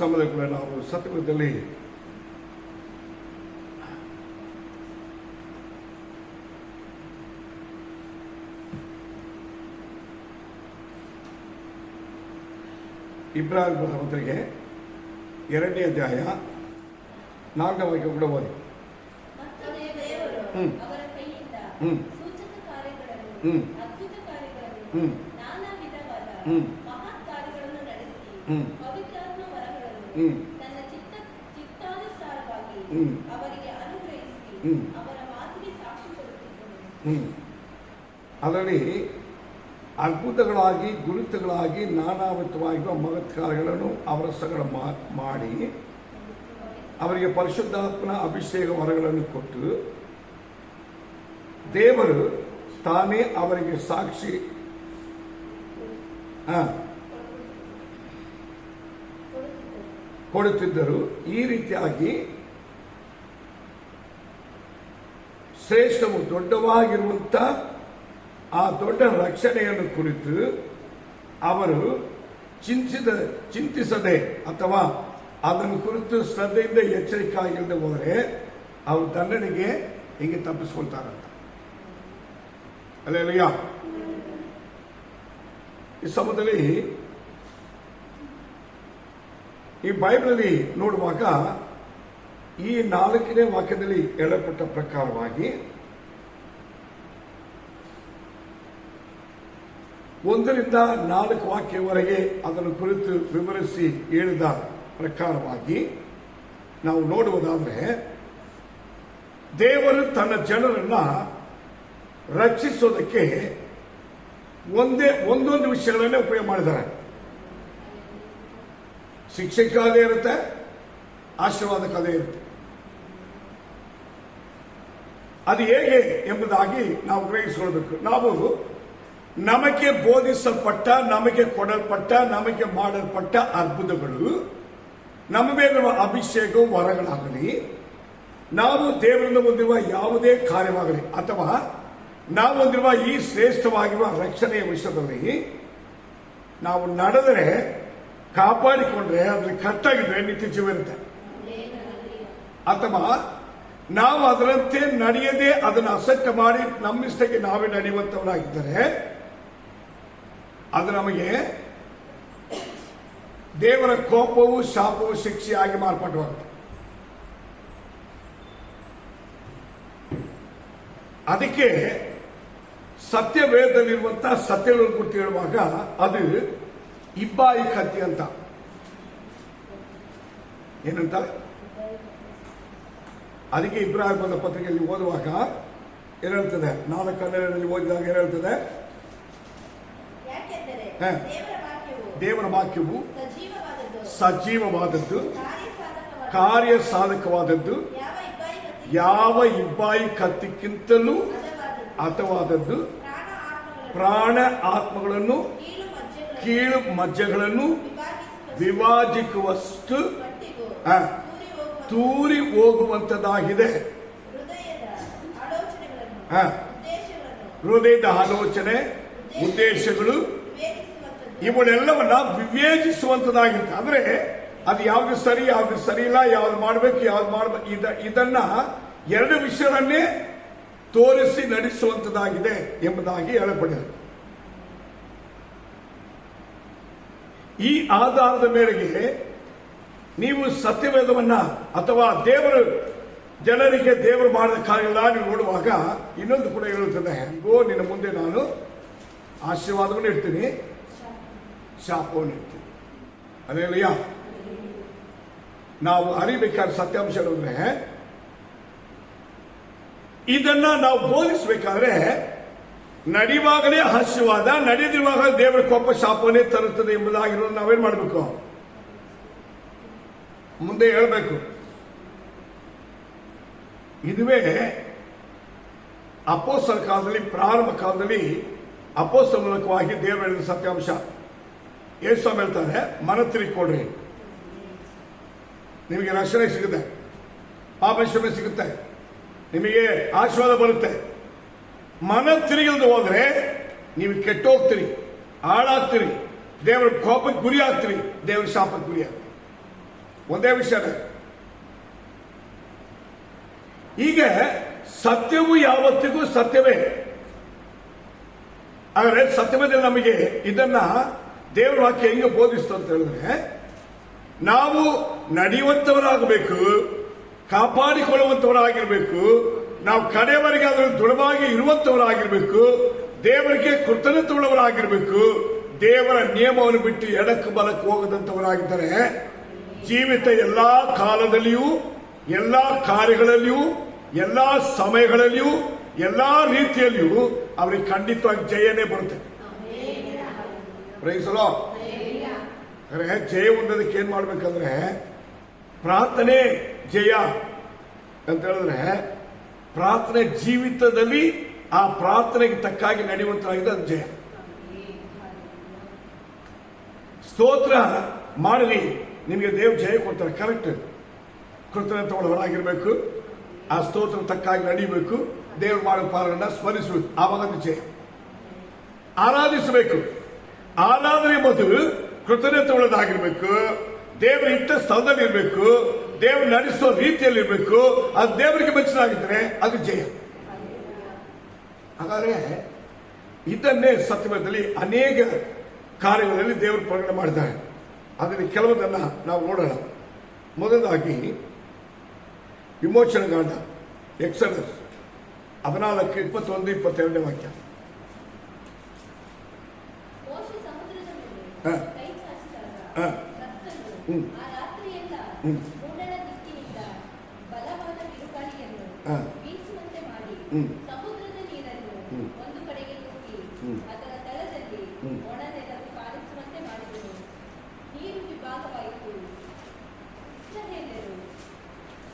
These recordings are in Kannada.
ಸಮಯದಲ್ಲಿ ನಾವು ಸತ್ಯದಲ್ಲಿ ಇಬ್ರಾಹಿಂ ಬರೆದವರಿಗೆ 2ನೇ ಅಧ್ಯಾಯ 4ನೇ ವಾಕ್ಯ ಕೂಡ ಓದಿ. ಅದರಲ್ಲಿ ಅದ್ಭುತಗಳಾಗಿ ಗುರುತುಗಳಾಗಿ ನಾನಾ ವಿಧವಾಗಿರುವ ಮಹತ್ಕಾರ್ಯಗಳನ್ನು ಅವರ ಸಂಗಡ ಮಾಡಿ ಅವರಿಗೆ ಪರಿಶುದ್ಧಾತ್ಮನ ಅಭಿಷೇಕ ವರಗಳನ್ನು ಕೊಟ್ಟು ದೇವರು ತಾನೇ ಅವರಿಗೆ ಸಾಕ್ಷಿ ಕೊಡುತ್ತಿದ್ದರು. ಈ ರೀತಿಯಾಗಿ ಶ್ರೇಷ್ಠವು ದೊಡ್ಡವಾಗಿರುವಂತ ಆ ದೊಡ್ಡ ರಕ್ಷಣೆಯನ್ನು ಕುರಿತು ಅವರು ಚಿಂತಿಸದೆ ಅಥವಾ ಅದನ್ನು ಕುರಿತು ಶ್ರದ್ಧೆಯಿಂದ ಎಚ್ಚರಿಕೆ ಆಗಿಲ್ಲದೆ ಹೋದರೆ ಅವರು ದಂಡನೆಗೆ ಹಿಂಗೆ ತಪ್ಪಿಸ್ಕೊಳ್ತಾರಂತ. ಅಲ್ಲೆಲ್ಲಯ್ಯ, ಈ ಸಮಯದಲ್ಲಿ ಈ ಬೈಬಲಲ್ಲಿ ನೋಡುವಾಗ ಈ 4ನೇ ವಾಕ್ಯದಲ್ಲಿ ಹೇಳಲ್ಪಟ್ಟ ಪ್ರಕಾರವಾಗಿ 1ರಿಂದ 4 ವಾಕ್ಯವರೆಗೆ ಅದನ್ನು ಕುರಿತು ವಿವರಿಸಿ ಹೇಳಿದ ಪ್ರಕಾರವಾಗಿ ನಾವು ನೋಡುವುದಾದರೆ ದೇವರು ತನ್ನ ಜನರನ್ನ ರಕ್ಷಿಸೋದಕ್ಕೆ ಒಂದೊಂದು ವಿಷಯಗಳನ್ನೇ ಉಪಯೋಗ ಮಾಡಿದ್ದಾರೆ. ಶಿಕ್ಷೆ ಕಾಲೇ ಇರುತ್ತೆ, ಆಶೀರ್ವಾದ ಕಾಲೇ ಇರುತ್ತೆ. ಅದು ಹೇಗೆ ಎಂಬುದಾಗಿ ನಾವು ಗ್ರಹಿಸಿಕೊಳ್ಬೇಕು. ನಾವು ನಮಗೆ ಬೋಧಿಸಲ್ಪಟ್ಟ, ನಮಗೆ ಕೊಡಲ್ಪಟ್ಟ, ನಮಗೆ ಮಾಡಲ್ಪಟ್ಟ ಅದ್ಭುತಗಳು, ನಮ್ಮ ಮೇಲಿರುವ ಅಭಿಷೇಕ ವರಗಳಾಗಲಿ, ನಾವು ದೇವರಿಂದ ಹೊಂದಿರುವ ಯಾವುದೇ ಕಾರ್ಯವಾಗಲಿ ಅಥವಾ ನಾವು ಹೊಂದಿರುವ ಈ ಶ್ರೇಷ್ಠವಾಗಿರುವ ರಕ್ಷಣೆಯ ವಿಷಯದಲ್ಲಿ ನಾವು ನಡೆದರೆ, ಕಾಪಾಡಿಕೊಂಡ್ರೆ, ಅದ್ರಲ್ಲಿ ಕರೆಕ್ಟಾಗಿದ್ರೆ ನಿತ್ಯ ಜೀವ ಇರುತ್ತೆ. ಅಥವಾ ನಾವು ಅದರಂತೆ ನಡೆಯದೆ ಅದನ್ನು ಅಸತ್ಯ ಮಾಡಿ ನಮ್ಮಿಷ್ಟಕ್ಕೆ ನಾವೇ ನಡೆಯುವಂತವರಾಗಿದ್ದರೆ ಅದು ನಮಗೆ ದೇವರ ಕೋಪವು, ಶಾಪವು, ಶಿಕ್ಷೆಯಾಗಿ ಮಾರ್ಪಾಟವಾಗುತ್ತೆ. ಅದಕ್ಕೆ ಸತ್ಯವೇದದಲ್ಲಿರುವಂತಹ ಸತ್ಯಗಳನ್ನು ಕುರಿತು ಹೇಳುವಾಗ ಅದು ಇಬ್ಬಾಯಿ ಕತ್ತಿ ಅಂತ. ಏನಂತ? ಅದಕ್ಕೆ ಇಬ್ರಾಹಿಮನ ಪತ್ರಿಕೆಯಲ್ಲಿ ಓದುವಾಗ ಏನೇಳ್ತದೆ, 4:12 ಓದಿದಾಗ ಏನೇಳ್ತದೆ? ದೇವರ ವಾಕ್ಯವು ಸಜೀವವಾದದ್ದು, ಕಾರ್ಯ ಸಾಧಕವಾದದ್ದು, ಯಾವ ಇಬ್ಬಾಯಿ ಕತ್ತಿಗಿಂತಲೂ ಹತವಾದದ್ದು, ಪ್ರಾಣ ಆತ್ಮಗಳನ್ನು ಕೀಳು ಮಜ್ಜೆಗಳನ್ನು ವಿಭಾಜಿಸುವಷ್ಟು ತೂರಿ ಹೋಗುವಂತದ್ದಾಗಿದೆ. ಹೃದಯದ ಆಲೋಚನೆ, ಉದ್ದೇಶಗಳು ಇವುಗಳೆಲ್ಲವನ್ನ ವಿವೇಚಿಸುವಂತದ್ದಾಗಿರುತ್ತೆ. ಅಂದ್ರೆ ಅದು ಯಾವ್ದು ಸರಿ, ಯಾವ್ದು ಸರಿ ಇಲ್ಲ, ಯಾವ್ದು ಮಾಡಬೇಕು, ಯಾವ್ದು ಮಾಡಬೇಕು, ಇದನ್ನ 2 ವಿಷಯವನ್ನೇ ತೋರಿಸಿ ನಡೆಸುವಂತದ್ದಾಗಿದೆ ಎಂಬುದಾಗಿ ಹೇಳಲ್ಪಟ್ಟಿದೆ. ಈ ಆಧಾರದ ಮೇರೆಗೆ ನೀವು ಸತ್ಯವೇದವನ್ನ ಅಥವಾ ದೇವರು ಜನರಿಗೆ ದೇವರು ಮಾಡಿದ ಕಾರ್ಯಗಳ ನೀವು ನೋಡುವಾಗ ಇನ್ನೊಂದು ಕೂಡ ಹೇಳುತ್ತದೆ, ನಿನ್ನ ಮುಂದೆ ನಾನು ಆಶೀರ್ವಾದವನ್ನು ಇಡ್ತೀನಿ, ಶಾಪವನ್ನು ಇಡ್ತೀನಿ. ಅದೇನಯ್ಯ, ನಾವು ಅರಿಬೇಕಾದ ಸತ್ಯಾಂಶ ಅಂದ್ರೆ ಇದನ್ನ ನಾವು ಬೋಧಿಸಬೇಕಾದ್ರೆ ನಡೆಯುವಾಗಲೇ ಆಶೀರ್ವಾದ, ನಡೆದಿರುವಾಗ ದೇವರ ಕೋಪ, ಶಾಪವನ್ನೇ ತರುತ್ತದೆ ಎಂಬುದಾಗಿರೋದು ನಾವೇನ್ ಮಾಡಬೇಕು? ಮುಂದೆ ಹೇಳಬೇಕು. ಇದುವೇ ಅಪೋಸ್ತಲ ಕಾಲದಲ್ಲಿ, ಪ್ರಾರಂಭ ಕಾಲದಲ್ಲಿ ಅಪೋಸ್ತಲ ಮೂಲಕವಾಗಿ ದೇವರು ಹೇಳಿದ ಸತ್ಯಾಂಶ. ಯೇಸು ಹೇಳ್ತಾರೆ, ಮನ ತಿರುಗಿಕೊಡ್ರಿ, ನಿಮಗೆ ರಕ್ಷಣೆ ಸಿಗುತ್ತೆ, ಪಾಪ ಕ್ಷಮೆ ಸಿಗುತ್ತೆ, ನಿಮಗೆ ಆಶೀರ್ವಾದ ಬರುತ್ತೆ. ಮನ ತಿರುಗಿಲ್ದು ಹೋದ್ರೆ ನೀವು ಕೆಟ್ಟೋಗ್ತೀರಿ, ಹಾಳಾಗ್ತೀರಿ, ದೇವರ ಕೋಪಕ್ಕೆ ಗುರಿ ಆಗ್ತೀರಿ, ದೇವರ ಶಾಪಕ್ಕೆ ಗುರಿ ಆಗ್ತೀರಿ. ಒಂದೇ ವಿಷಯ. ಈಗ ಸತ್ಯವು ಯಾವತ್ತಿಗೂ ಸತ್ಯವೇ. ಆದರೆ ಸತ್ಯವೇದ ನಮಗೆ ಇದನ್ನ ದೇವರ ವಾಕ್ಯ ಹೆಂಗೆ ಬೋಧಿಸ್ತು ಅಂತ ಹೇಳಿದ್ರೆ, ನಾವು ನಡೆಯುವಂತವರಾಗಬೇಕು, ಕಾಪಾಡಿಕೊಳ್ಳುವಂತವರಾಗಿರ್ಬೇಕು, ನಾವು ಕಡೆಯವರೆಗೆ ಅದರ ದೃಢವಾಗಿ ಇರುವಂತವರಾಗಿರ್ಬೇಕು, ದೇವರಿಗೆ ಕೃತಜ್ಞತೆಯುಳ್ಳವರಾಗಿರ್ಬೇಕು. ದೇವರ ನಿಯಮವನ್ನು ಬಿಟ್ಟು ಎಡಕ್ಕೆ ಬಲಕ್ಕೆ ಹೋಗದಂತವರಾಗಿದ್ದರೆ ಜೀವಿತ ಎಲ್ಲಾ ಕಾಲದಲ್ಲಿಯೂ, ಎಲ್ಲಾ ಕಾರ್ಯಗಳಲ್ಲಿಯೂ, ಎಲ್ಲಾ ಸಮಯಗಳಲ್ಲಿಯೂ, ಎಲ್ಲಾ ರೀತಿಯಲ್ಲಿಯೂ ಅವರಿಗೆ ಖಂಡಿತವಾಗಿ ಜಯನೇ ಬರುತ್ತೆ. Praise the Lord. ಜಯ ಹೊಂದೋದಕ್ಕೆ ಏನ್ ಮಾಡ್ಬೇಕಂದ್ರೆ ಪ್ರಾರ್ಥನೆ ಜಯ ಅಂತ ಹೇಳಿದ್ರೆ, ಪ್ರಾರ್ಥನೆ ಜೀವಿತದಲ್ಲಿ ಆ ಪ್ರಾರ್ಥನೆಗೆ ತಕ್ಕಾಗಿ ನಡೆಯುವಂತಾಗಿದೆ, ಅದು ಜಯ. ಸ್ತೋತ್ರ ಮಾಡಲಿ, ನಿಮಗೆ ದೇವ್ ಜಯ ಕೊಡ್ತಾರೆ. ಕರೆಕ್ಟ್. ಕೃತಜ್ಞತೆಯುಳ್ಳವರಾಗಿರ್ಬೇಕು, ಆ ಸ್ತೋತ್ರ ತಕ್ಕಾಗಿ ನಡೀಬೇಕು, ದೇವ್ರು ಮಾಡೋ ಪಾಲನ್ನ ಸ್ಮರಿಸಬೇಕು, ಆವಾಗ ಜಯ. ಆರಾಧಿಸಬೇಕು, ಆರಾಧನೆ ಮೊದಲು ಕೃತಜ್ಞತೆ ಉಳ್ಳದಾಗಿರ್ಬೇಕು, ದೇವರ ಇಟ್ಟ ಸ್ಥಳದಲ್ಲಿ ಇರಬೇಕು, ದೇವರು ನಡೆಸೋ ರೀತಿಯಲ್ಲಿ ಇರಬೇಕು, ಅದು ದೇವರಿಗೆ ಮೆಚ್ಚಲಾಗಿದ್ರೆ ಅದು ಜಯ. ಹಾಗಾದ್ರೆ ಇದನ್ನೇ ಸತ್ಯವೇದದಲ್ಲಿ ಅನೇಕ ಕಾರ್ಯಗಳಲ್ಲಿ ದೇವರು ಪ್ರಕಟಣೆ ಮಾಡಿದ್ದಾರೆ. ಅದರಲ್ಲಿ ಕೆಲವದನ್ನ ನಾವು ನೋಡೋಣ. ಮೊದಲಾಗಿ ವಿಮೋಚನ ಕಾಂಡ, ಎಕ್ಸಡಸ್ 14:21-22 ವಾಕ್ಯ. ಸಮುದ್ರದ ನೀರನ್ನು ಒಂದು ಕಡೆಗೆ ತೂಗಿ ಅದರ ತಳದಲ್ಲಿ ಒಣ ನೆಲವು ಕಾಣಿಸುವಂತೆ ಮಾಡಿದನು. ನೀರು ವಿಭಾಗವಾಯಿತು. ಇಸ್ರಾಯೇಲ್ಯರು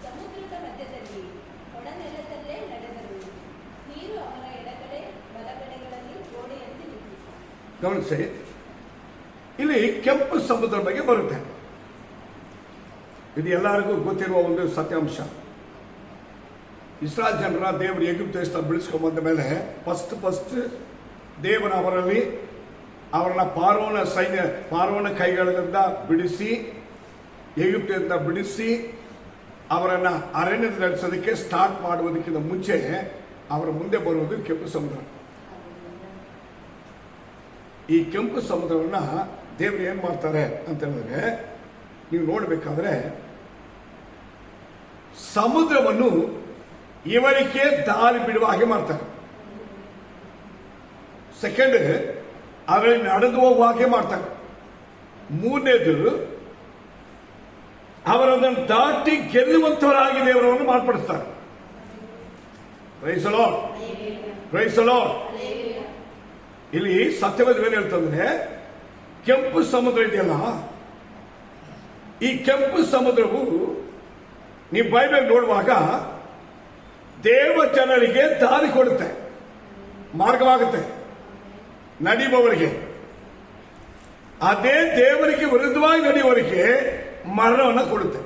ಸಮುದ್ರದ ಮಧ್ಯದಲ್ಲಿ ಒಣ ನೆಲದಲ್ಲೇ ನಡೆದರು. ನೀರು ಅವರ ಎಡಗಡೆ ಬಲಗಡೆಗಳಲ್ಲಿ ಗೋಡೆಯಂತೆ ನಿಂತಿತು. ಗಮನಿಸಿ, ಇಲ್ಲಿ ಕೆಂಪು ಸಮುದ್ರ ಬಗ್ಗೆ ಬರುತ್ತೆ. ಇದು ಎಲ್ಲರಿಗೂ ಗೊತ್ತಿರುವ ಒಂದು ಸತ್ಯಾಂಶ. ಇಸ್ರಾಯೇಲ್ ಜನರ ದೇವರು ಎಗಿಪ್ತ ದೇಶದ ಬಿಡಿಸ್ಕೊಂಡ್ ಬಂದ ಮೇಲೆ ಫಸ್ಟ್ ದೇವರ ಅವರನ್ನ ಪಾರೋನ ಕೈಗಳಿಂದ ಬಿಡಿಸಿ, ಎಗಿಪ್ತದಿಂದ ಬಿಡಿಸಿ ಅವರನ್ನ ಅರಣ್ಯದ ನಡೆಸೋದಕ್ಕೆ ಸ್ಟಾರ್ಟ್ ಮಾಡುವುದಕ್ಕಿಂತ ಮುಂಚೆ ಅವರ ಮುಂದೆ ಬರುವುದು ಕೆಂಪು ಸಮುದ್ರ. ಈ ಕೆಂಪು ಸಮುದ್ರವನ್ನ ದೇವರು ಏನ್ ಮಾಡ್ತಾರೆ ಅಂತ ಹೇಳಿದ್ರೆ, ನೀವು ನೋಡ್ಬೇಕಾದ್ರೆ ಸಮುದ್ರವನ್ನು ಇವರಿಗೆ ದಾರಿ ಬಿಡುವ ಹಾಗೆ ಮಾಡ್ತಾರೆ. ಸೆಕೆಂಡ್, ಅದರಲ್ಲಿ ನಡೆದು ಹೋಗುವ ಹಾಗೆ ಮಾಡ್ತಾರೆ. ಮೂರನೇದು, ಅವರನ್ನು ದಾಟಿ ಗೆಲ್ಲುವಂತವರಾಗಿ ದೇವರನ್ನು ಮಾರ್ಪಡಿಸ್ತಾರೆ. Praise the Lord, praise the Lord. ಇಲ್ಲಿ ಸತ್ಯವೇದ ಏನು ಹೇಳ್ತಂದ್ರೆ, ಕೆಂಪು ಸಮುದ್ರ ಇದೆಯಲ್ಲ, ಈ ಕೆಂಪು ಸಮುದ್ರವು ನೀವು ಬೈಬಲ್ ನೋಡುವಾಗ ದೇವ ಜನರಿಗೆ ದಾರಿ ಕೊಡುತ್ತೆ, ಮಾರ್ಗವಾಗುತ್ತೆ ನಡೆಯುವವರಿಗೆ. ಅದೇ ದೇವರಿಗೆ ವಿರುದ್ಧವಾಗಿ ನಡೆಯುವವರಿಗೆ ಮರಣವನ್ನು ಕೊಡುತ್ತೆ.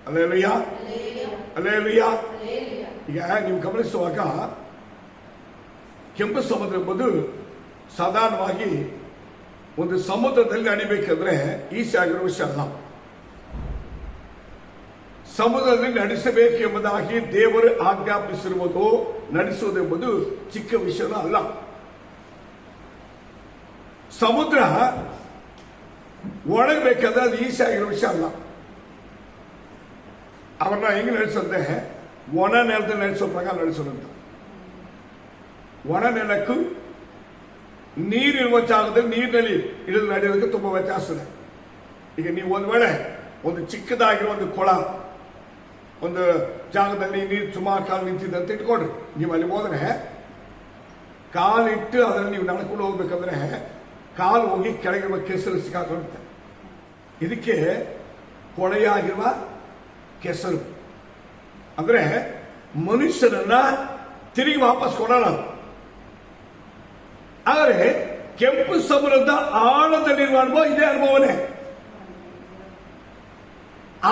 Alleluia, alleluia. ಈಗ ನೀವು ಗಮನಿಸುವಾಗ ಕೆಂಪು ಸಮುದ್ರ ಎಂಬುದು ಸಾಧಾರಣವಾಗಿ ಒಂದು ಸಮುದ್ರದಲ್ಲಿ ನಡಿಬೇಕಂದ್ರೆ ಈಸಿ ಆಗಿರುವ ವಿಷಯ ಅಲ್ಲ. ಸಮುದ್ರದಲ್ಲಿ ನಡೆಸಬೇಕು ಎಂಬುದಾಗಿ ದೇವರು ಆಜ್ಞಾಪಿಸಿರುವುದು, ನಡೆಸುವುದೆಂಬುದು ಚಿಕ್ಕ ವಿಷಯ ಅಲ್ಲ. ಸಮುದ್ರ ಒಣಗಬೇಕಾದ್ರೆ ಅದು ಈಸಿ ಆಗಿರೋ ವಿಷಯ ಅಲ್ಲ. ಅವ್ರನ್ನ ಹೆಂಗೆ ನಡೆಸುತ್ತೆ, ಒಣ ನೆಲದಲ್ಲಿ ನಡೆಸೋ ಪ್ರಕಾರ ನಡೆಸೋದಂತ. ಒಣ ನೆಲಕ್ಕೂ ನೀರಿರುವ ಜಾಗದಲ್ಲಿ ನೀರಿನಲ್ಲಿ ಇಳಿದು ನಡೆಯೋದಕ್ಕೆ ತುಂಬಾ ವ್ಯತ್ಯಾಸ ಇದೆ. ಈಗ ನೀವು ಒಂದು ವೇಳೆ ಒಂದು ಚಿಕ್ಕದಾಗಿರುವ ಒಂದು ಕೊಳ, ಒಂದು ಜಾಗದಲ್ಲಿ ನೀರು ಸುಮಾರು ಕಾಲು ನಿಂತಿದೆ ಅಂತ ಇಟ್ಕೊಡ್ರಿ. ನೀವು ಅಲ್ಲಿ ಹೋದ್ರೆ ಕಾಲಿಟ್ಟು ಅದರಲ್ಲಿ ನೀವು ನಡ್ಕೊಂಡು ಹೋಗ್ಬೇಕಂದ್ರೆ ಕಾಲು ಹೋಗಿ ಕೆಳಗಿರುವ ಕೆಸರು ಸಿಕ್ಕಾಕೊಳ್ಳುತ್ತೆ. ಇದಕ್ಕೆ ಕೊಳೆಯಾಗಿರುವ ಕೆಸರು ಅಂದ್ರೆ ಮನುಷ್ಯನನ್ನ ತಿರುಗಿ ವಾಪಸ್ ಕೊಡೋಣ. ಆದರೆ ಕೆಂಪು ಸಮುದ್ರದ ಆಳದಲ್ಲಿರುವ ಅನುಭವ ಇದೇ ಅನುಭವನೇ.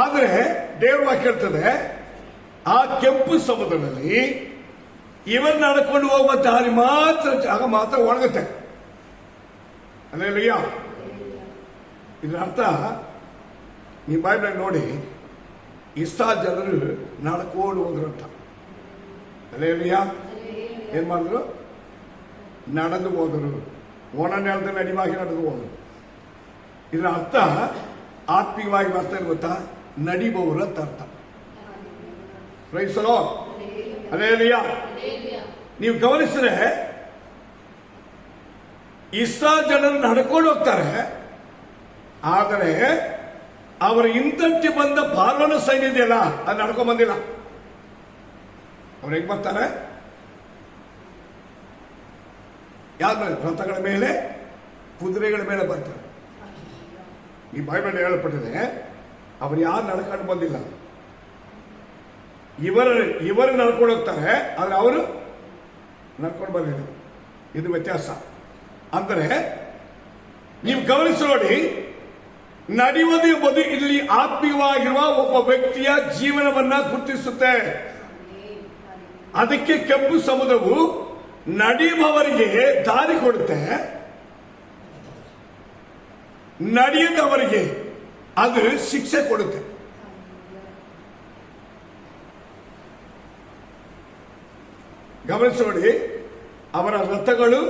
ಆದರೆ ದೇವ್ರ ವಾಕ್ಯ ಹೇಳ್ತದೆ, ಆ ಕೆಂಪು ಸಮುದ್ರದಲ್ಲಿ ಇವರು ನಡ್ಕೊಂಡು ಹೋಗುವ ದಾರಿ ಮಾತ್ರ ಜಾಗ ಮಾತ್ರ ಒಣಗುತ್ತೆ. ಅಲ್ಲೇಲೂಯಾ. ಇದರ ಅರ್ಥ ನೀವು ಬೈಬಲ್ ನೋಡಿ, ಇಸ್ರಾಯೇಲ್ ಜನರು ನಡ್ಕೊಂಡು ಹೋದ್ರು ಅಂತ. ಅಲ್ಲೇಲಿಯಾ, ಏನ್ ಮಾಡಿದ್ರು? ನಡೆದು ಹೋದರು. ಒಣ ನೆಲದ ನಡಿವಾಗಿ ನಡೆದು ಹೋದರು. ಇದರ ಅರ್ಥ ಆತ್ಮೀಯವಾಗಿ ಅರ್ಥ ಏನು ಗೊತ್ತಾ? ನಡಿಬವರು ಅಂತ ಅರ್ಥ. ಪ್ರೈಸಲೋ, ಅಲ್ಲೇಲಿಯಾ. ನೀವು ಗಮನಿಸಿದ್ರೆ ಇಸ್ರಾಯೇಲ್ ಜನರು ನಡ್ಕೊಂಡು ಹೋಗ್ತಾರೆ, ಆದರೆ ಅವರ ಹಿಂದಕ್ಕೆ ಬಂದ ಫಾರೋನ ಸೈನ್ಯ ಇದೆಯಲ್ಲ, ಅದು ನಡ್ಕೊಂಡ್ ಬಂದಿಲ್ಲ. ಅವ್ರು ಹೆಂಗ್ ಬರ್ತಾರೆ? ಯಾರ ಮೇಲೆ? ರಥಗಳ ಮೇಲೆ, ಕುದುರೆಗಳ ಮೇಲೆ ಬರ್ತಾರೆ. ಈ ಬೈಬಲ್ ಹೇಳಲ್ಪಟ್ಟಿದೆ, ಅವರು ಯಾರು ನಡ್ಕೊಂಡು ಬಂದಿಲ್ಲ. ಇವರು ನಡ್ಕೊಂಡು ಹೋಗ್ತಾರೆ, ಆದ್ರೆ ಅವರು ನಡ್ಕೊಂಡು ಬಂದಿಲ್ಲ. ಇದು ವ್ಯತ್ಯಾಸ. ಅಂದರೆ ನೀವು ಗಮನಿಸಿ ನೋಡಿ, ನಡೆಯುವುದು ಎಂಬುದು ಇಲ್ಲಿ ಆತ್ಮೀಯವಾಗಿರುವ ಒಬ್ಬ ವ್ಯಕ್ತಿಯ ಜೀವನವನ್ನ ಗುರುತಿಸುತ್ತೆ. ಅದಕ್ಕೆ ಕೆಂಪು ಸಮುದ್ರವು ನಡೆಯುವವರಿಗೆ ದಾರಿ ಕೊಡುತ್ತೆ, ನಡೆಯದವರಿಗೆ ಅದು ಶಿಕ್ಷೆ ಕೊಡುತ್ತೆ. ಗಮನಿಸಿ ನೋಡಿ, ಅವರ ರಥಗಳು,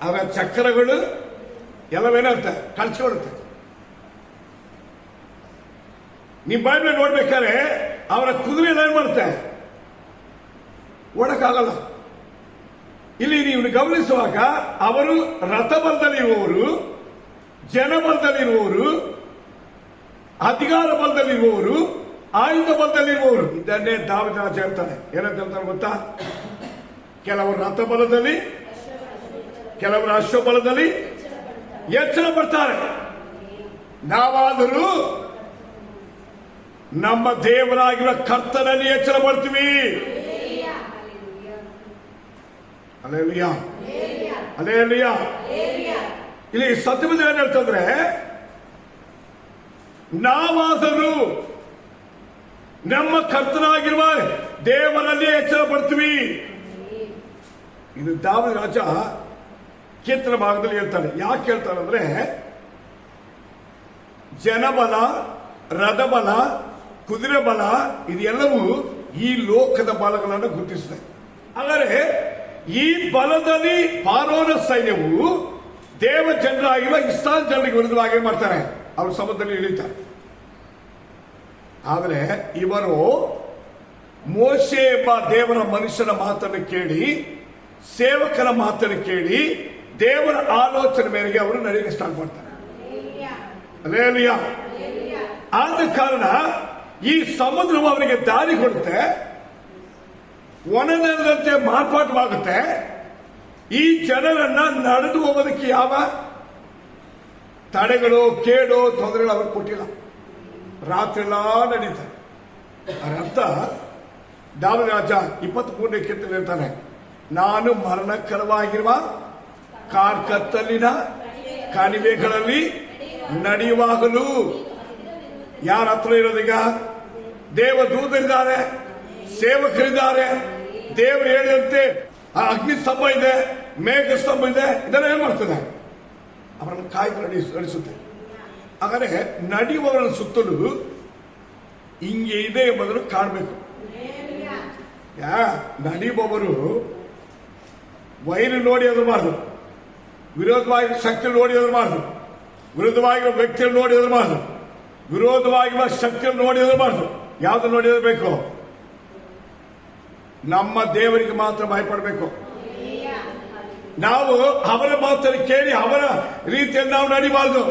ಅವರ ಚಕ್ರಗಳು ಎಲ್ಲವೇನಾಗುತ್ತೆ? ಕಳ್ಸಿಕೊಡುತ್ತೆ. ನೀವು ಬೈಬಲ್ ನೋಡ್ಬೇಕಾದ್ರೆ ಅವರ ಕುದುರೆ ಏನ್ ಮಾಡುತ್ತೆ? ಓಡಕ್ಕಾಗಲ್ಲ. ಇಲ್ಲಿ ನೀವು ಗಮನಿಸುವಾಗ ಅವರು ರಥಬಲದಲ್ಲಿರುವವರು, ಜನಬಲದಲ್ಲಿರುವವರು, ಅಧಿಕಾರ ಬಲದಲ್ಲಿರುವವರು, ಆಯುಧ ಬಲದಲ್ಲಿರುವವರು. ಇದನ್ನೇ ದಾವೀದ ರಾಜ ಹೇಳ್ತಾನೆ. ಏನಂತ ಹೇಳ್ತಾರೆ ಗೊತ್ತಾ? ಕೆಲವರು ರಥಬಲದಲ್ಲಿ, ಕೆಲವರು ಅಶ್ವಬಲದಲ್ಲಿ ಎಚ್ಚರ ಪಡ್ತಾರೆ. ನಾವಾದರೂ ನಮ್ಮ ದೇವರಾಗಿರುವ ಕರ್ತನಲ್ಲಿ ಎಚ್ಚರ ಪಡ್ತೀವಿ. Alleluia, alleluia. ಇಲ್ಲಿ ಸತ್ಯವೇದ ಏನ್ ಹೇಳ್ತಂದ್ರೆ, ನಾವಾದರೂ ನಮ್ಮ ಕರ್ತನಾಗಿರುವ ದೇವರಲ್ಲಿ ಎಚ್ಚರ ಪಡ್ತೀವಿ. ಇದು ದಾವೀದ ರಾಜ ಕೀರ್ತನ ಭಾಗದಲ್ಲಿ ಹೇಳ್ತಾನೆ. ಯಾಕೆ ಹೇಳ್ತಾನೆ ಅಂದ್ರೆ, ಜನಬಲ, ರಥಬಲ, ಕುದುರೆ ಬಲ ಇದೆಲ್ಲವೂ ಈ ಲೋಕದ ಬಲಗಳನ್ನು ಗುರುತಿಸಿದೆ. ಆದರೆ ಈ ಬಲದಲ್ಲಿ ಫಾರೋನ ಸೈನ್ಯವು ದೇವ ಜನರಾಗಿರುವ ಇಸ್ರಾಯೇಲ್ ಜನರಿಗೆ ವಿರುದ್ಧವಾಗಿ ಮಾಡ್ತಾರೆ. ಅವರು ಸಮುದ್ರದಲ್ಲಿ ಇಳಿತಾರೆ. ಆದರೆ ಇವರು ಮೋಶೆ ಎಂಬ ದೇವರ ಮನುಷ್ಯನ ಮಾತನ್ನು ಕೇಳಿ, ಸೇವಕನ ಮಾತನ್ನು ಕೇಳಿ, ದೇವರ ಆಲೋಚನೆ ಮೇರೆಗೆ ಅವರು ನಡೆಯಕ್ಕೆ ಸ್ಟಾರ್ಟ್ ಮಾಡ್ತಾರೆ. ಅಲ್ಲೇಲೂಯಾ. ಆದ ಕಾರಣ ಈ ಸಮುದ್ರವು ಅವರಿಗೆ ದಾರಿ ಕೊಡುತ್ತೆ, ಒಣನೆಲದಂತೆ ಮಾರ್ಪಾಟವಾಗುತ್ತೆ. ಈ ಜನರನ್ನ ನಡೆದು ಹೋಗೋದಕ್ಕೆ ಯಾವ ತಡೆಗಳು, ಕೇಡು, ತೊಂದರೆಗಳು ಅವ್ರಿಗೆ ಕೊಟ್ಟಿಲ್ಲ. ರಾತ್ರಿ ಎಲ್ಲ ನಡೀತಾರೆ. ಅದರರ್ಥ ದಾವೀದ ರಾಜ 23ನೇ ಕೀರ್ತನೆ ಹೇಳ್ತಾನೆ, ನಾನು ಮರಣಕರವಾಗಿರುವ ಕಾರ್ಕತ್ತಲಿನ ಕಣಿವೆಗಳಲ್ಲಿ ನಡೆಯುವಾಗಲೂ. ಯಾರ ಹತ್ರ ಇರೋದೀಗ? ದೇವದೂತರಿದ್ದಾರೆ, ಸೇವಕರಿದ್ದಾರೆ. ದೇವರು ಹೇಳಿದಂತೆ ಅಗ್ನಿ ಸ್ತಂಭ ಇದೆ, ಮೇಘ ಸ್ತಂಭ ಇದೆ. ಇದನ್ನ ಏನ್ ಮಾಡ್ತದೆ? ಅವರನ್ನು ಕಾಯ್ದು ನಡೆಸುತ್ತೆ. ಹಾಗಾದ್ರೆ ನಡೆಯುವವರ ಸುತ್ತಲೂ ಹಿಂಗೆ ಇದೆ ಎಂಬುದನ್ನು ಕಾಣಬೇಕು. ನಡೆಯುವವರು ವೈರು ನೋಡಿ ಎದುರಬಾರ್ದು, ವಿರೋಧವಾಗಿರುವ ಶಕ್ತಿ ನೋಡಿ ಎದುರಬಾರ್ದು, ವಿರುದ್ಧವಾಗಿರುವ ವ್ಯಕ್ತಿಯನ್ನು ನೋಡಿ ಎದುರಬಾರ್ದು, ವಿರೋಧವಾಗಿರುವ ಶಕ್ತಿಯನ್ನು ನೋಡಿ ಎದುರಬಾರ್ದು. ಯಾವ್ದು ನೋಡಿ ಎದುರಬೇಕು? ನಮ್ಮ ದೇವರಿಗೆ ಮಾತ್ರ ಭಯಪಡಬೇಕು. ನಾವು ಅವರ ಮಾತನ್ನು ಕೇಳಿ ಅವರ ರೀತಿಯಲ್ಲಿ ನಾವು ನಡಿಬಾರ್ದು,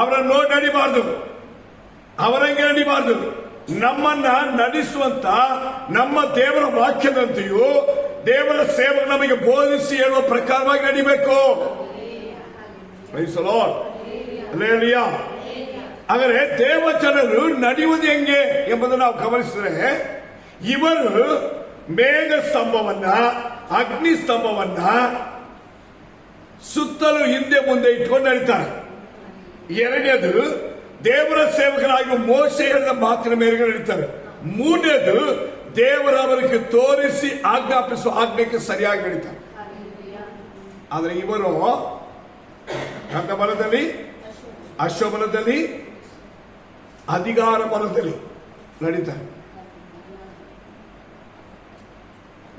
ಅವರನ್ನು ನೋಡಿ ನಡಿಬಾರ್ದು, ಅವರಂಗೆ ನಡಿಬಾರ್ದು. ನಮ್ಮನ್ನ ನಡೆಸುವಂತ ನಮ್ಮ ದೇವರ ವಾಕ್ಯದಂತೆಯೂ ದೇವರ ಸೇವೆ ನಮಗೆ ಬೋಧಿಸಿ ಹೇಳುವ ಪ್ರಕಾರವಾಗಿ ನಡಿಬೇಕು. ಅಲ್ಲೇಲೂಯಾ. ಆದರೆ ದೇವ ಜನರು ನಡೆಯುವುದು ಹೆಂಗೆ ಎಂಬುದನ್ನು ನಾವು ಗಮನಿಸಿದ್ರೆ, ಇವರು ಮೇಘ ಸ್ತಂಭವನ್ನ, ಅಗ್ನಿ ಸ್ತಂಭವನ್ನ ಸುತ್ತಲೂ ಹಿಂದೆ ಮುಂದೆ ಇಟ್ಕೊಂಡು ನಡೀತಾರೆ. ಎರಡನೇದು, ದೇವರ ಸೇವಕರಾಗಿ ಮೋಶೆ ಹೇಳಿದ ಮಾತಿನ ಮೇರೆಗೆ ನಡೀತಾರೆ. ಮೂರನೇದು, ದೇವರವರಿಗೆ ತೋರಿಸಿ ಆಜ್ಞಾಪಿಸುವ ಆಜ್ಞೆಗೆ ಸರಿಯಾಗಿ ನಡೀತಾರೆ. ಆದರೆ ಇವರು ರಥಬಲದಲ್ಲಿ, ಅಶ್ವಬಲದಲ್ಲಿ, ಅಧಿಕಾರ ಬಲದಲ್ಲಿ ನಡೀತಾರೆ.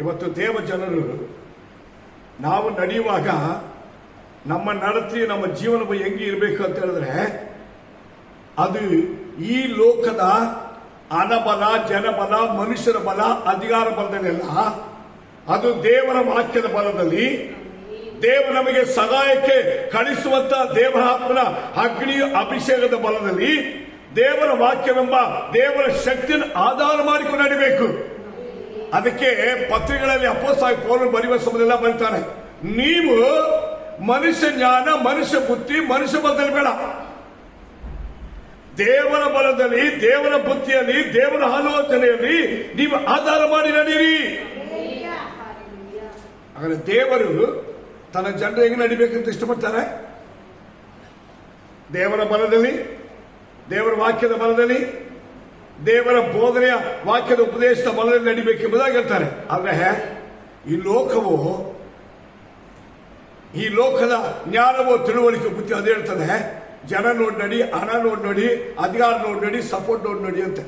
ಇವತ್ತು ದೇವ ಜನರು ನಾವು ನಡೆಯುವಾಗ ನಮ್ಮ ನಡತೆ, ನಮ್ಮ ಜೀವನ ಹೆಂಗೆ ಇರಬೇಕು ಅಂತ ಹೇಳಿದ್ರೆ, ಅದು ಈ ಲೋಕದ ಹಣಬಲ, ಜನಬಲ, ಮನುಷ್ಯರ ಬಲ, ಅಧಿಕಾರ ಬಲದಲ್ಲೆಲ್ಲ, ಅದು ದೇವರ ವಾಕ್ಯದ ಬಲದಲ್ಲಿ, ದೇವ ನಮಗೆ ಸಹಾಯಕ್ಕೆ ಕಳಿಸುವಂತ ದೇವರಾತ್ಮನ ಅಗ್ನಿ ಅಭಿಷೇಕದ ಬಲದಲ್ಲಿ, ದೇವರ ವಾಕ್ಯವೆಂಬ ದೇವರ ಶಕ್ತಿಯನ್ನು ಆಧಾರ ಮಾಡಿಕೊಂಡು ನಡಿಬೇಕು. ಅದಕ್ಕೆ ಪತ್ರಿಕೆಗಳಲ್ಲಿ ಅಪೊಸ್ತಲ ಪೌಲನು ಬರೆಯುವ ಸಮಯದಲ್ಲ ಬರೀತಾನೆ, ನೀವು ಮನುಷ್ಯ ಜ್ಞಾನ, ಮನುಷ್ಯ ಬುದ್ಧಿ, ಮನುಷ್ಯ ಬಲದಲ್ಲಿ ಬೇಡ, ದೇವರ ಬಲದಲ್ಲಿ, ದೇವರ ಬುದ್ಧಿಯಲ್ಲಿ, ದೇವರ ಆಲೋಚನೆಯಲ್ಲಿ ನೀವು ಆಧಾರ ಮಾಡಿ ನಡೀರಿ. ಹಾಗಾದ್ರೆ ದೇವರು ತನ್ನ ಜನರು ಹೇಗೆ ನಡಿಬೇಕಂತ ಇಷ್ಟಪಡ್ತಾರೆ? ದೇವರ ಬಲದಲ್ಲಿ, ದೇವರ ವಾಕ್ಯದ ಬಲದಲ್ಲಿ, ದೇವರ ಬೋಧನೆಯ ವಾಕ್ಯದ ಉಪದೇಶದ ಬಲದಲ್ಲಿ ನಡಿಬೇಕೆಂಬುದಾಗಿ ಹೇಳ್ತಾರೆ. ಆದ್ರೆ ಈ ಲೋಕದ ಜ್ಞಾನವೋ ತಿಳುವಳಿಕೆ ಬುದ್ಧಿ ಅದು ಹೇಳ್ತದೆ, ಜನ ನೋಡಿ ನಡಿ, ಹಣ ನೋಡಿ ನಡಿ, ಅಧಿಕಾರ ನೋಡಿ ನಡಿ, ಸಪೋರ್ಟ್ ನೋಡಿ ನಡಿ ಅಂತ.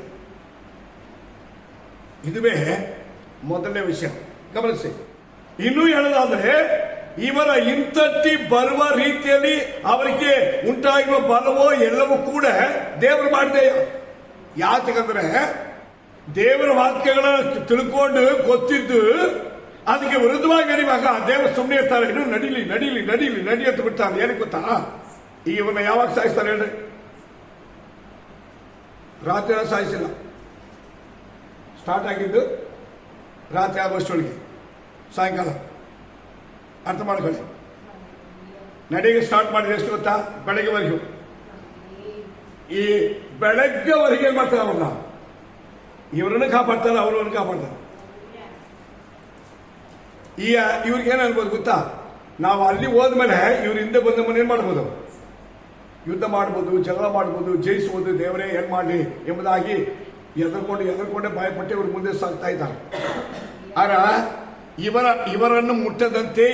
ಇದುವೇ ಮೊದಲನೇ ವಿಷಯ, ಗಮನಿಸಿ. ಇನ್ನೂ ಹೇಳೋದಾದ್ರೆ, ಇವರ ಇಂತಟ್ಟಿ ಬರುವ ರೀತಿಯಲ್ಲಿ ಅವರಿಗೆ ಉಂಟಾಗಿರುವ ಬಲವೋ ಎಲ್ಲವೂ ಕೂಡ ದೇವರು ಮಾಡಿದೆಯ. ಯಾಕಂದ್ರೆ ದೇವರ ವಾಕ್ಯಗಳನ್ನು ತಿಳ್ಕೊಂಡು ಗೊತ್ತಿದ್ದು ಅದಕ್ಕೆ ವಿರುದ್ಧವಾಗಿ ನಡೆಯುವಾಗ ದೇವರು ಸುಮ್ಮನೆ ಇರ್ತಾರೆ. ಇನ್ನು ನಡೀಲಿ ನಡೀಲಿ ನಡೀಲಿ ನಡಿ ಅಂತ ಬಿಡ್ತಾರೆ. ಏನಕ್ಕೆ ಗೊತ್ತಾ? ಈಗ ಇವನ್ನ ಯಾವಾಗ ಸಾಯಿಸ್ತಾರೆ ಹೇಳ್ರಿ? ರಾತ್ರಿ ಸಾಯಿಸಿಲ್ಲ, ಸ್ಟಾರ್ಟ್ ಆಗಿದ್ದು ರಾತ್ರಿ ಆಗೋಷ್ಟೊಳಗೆ, ಸಾಯಂಕಾಲ. ಅರ್ಥ ಮಾಡ್ಕೊಳ್ಳಿ. ನಡಿಗೆ ಸ್ಟಾರ್ಟ್ ಮಾಡಿದ್ರೆ ಎಷ್ಟು ಗೊತ್ತಾ? ಬೆಳಗ್ಗೆವರೆಗೂ. ಈ ಬೆಳಗ್ಗೆವರೆಗೆ ಏನ್ ಮಾಡ್ತಾರೆ? ಅವ್ರನ್ನ ಇವರನ್ನು ಕಾಪಾಡ್ತಾರೆ, ಅವರನ್ನು ಕಾಪಾಡ್ತಾರೆ. ಈಗ ಇವ್ರಿಗೆ ಏನ್ ಅನ್ಬೋದು ಗೊತ್ತಾ? ನಾವು ಅಲ್ಲಿ ಹೋದ್ಮೇಲೆ ಇವ್ರ ಹಿಂದೆ ಬಂದ ಮನೆ ಏನ್ ಮಾಡ್ಬೋದು? ಯುದ್ಧ ಮಾಡ್ಬೋದು, ಜಗಳ ಮಾಡ್ಬೋದು, ಜಯಿಸಬಹುದು, ದೇವರೇ ಏನ್ ಮಾಡಲಿ ಎಂಬುದಾಗಿ ಎದುರ್ಕೊಂಡೆ ಭಯಪಟ್ಟು ಇವ್ರ ಮುಂದೆ ಸಾಗ್ತಾ ಇದ್ದಾರೆ. ಆಗ ಇವರನ್ನು ಮುಟ್ಟದಂತೆ,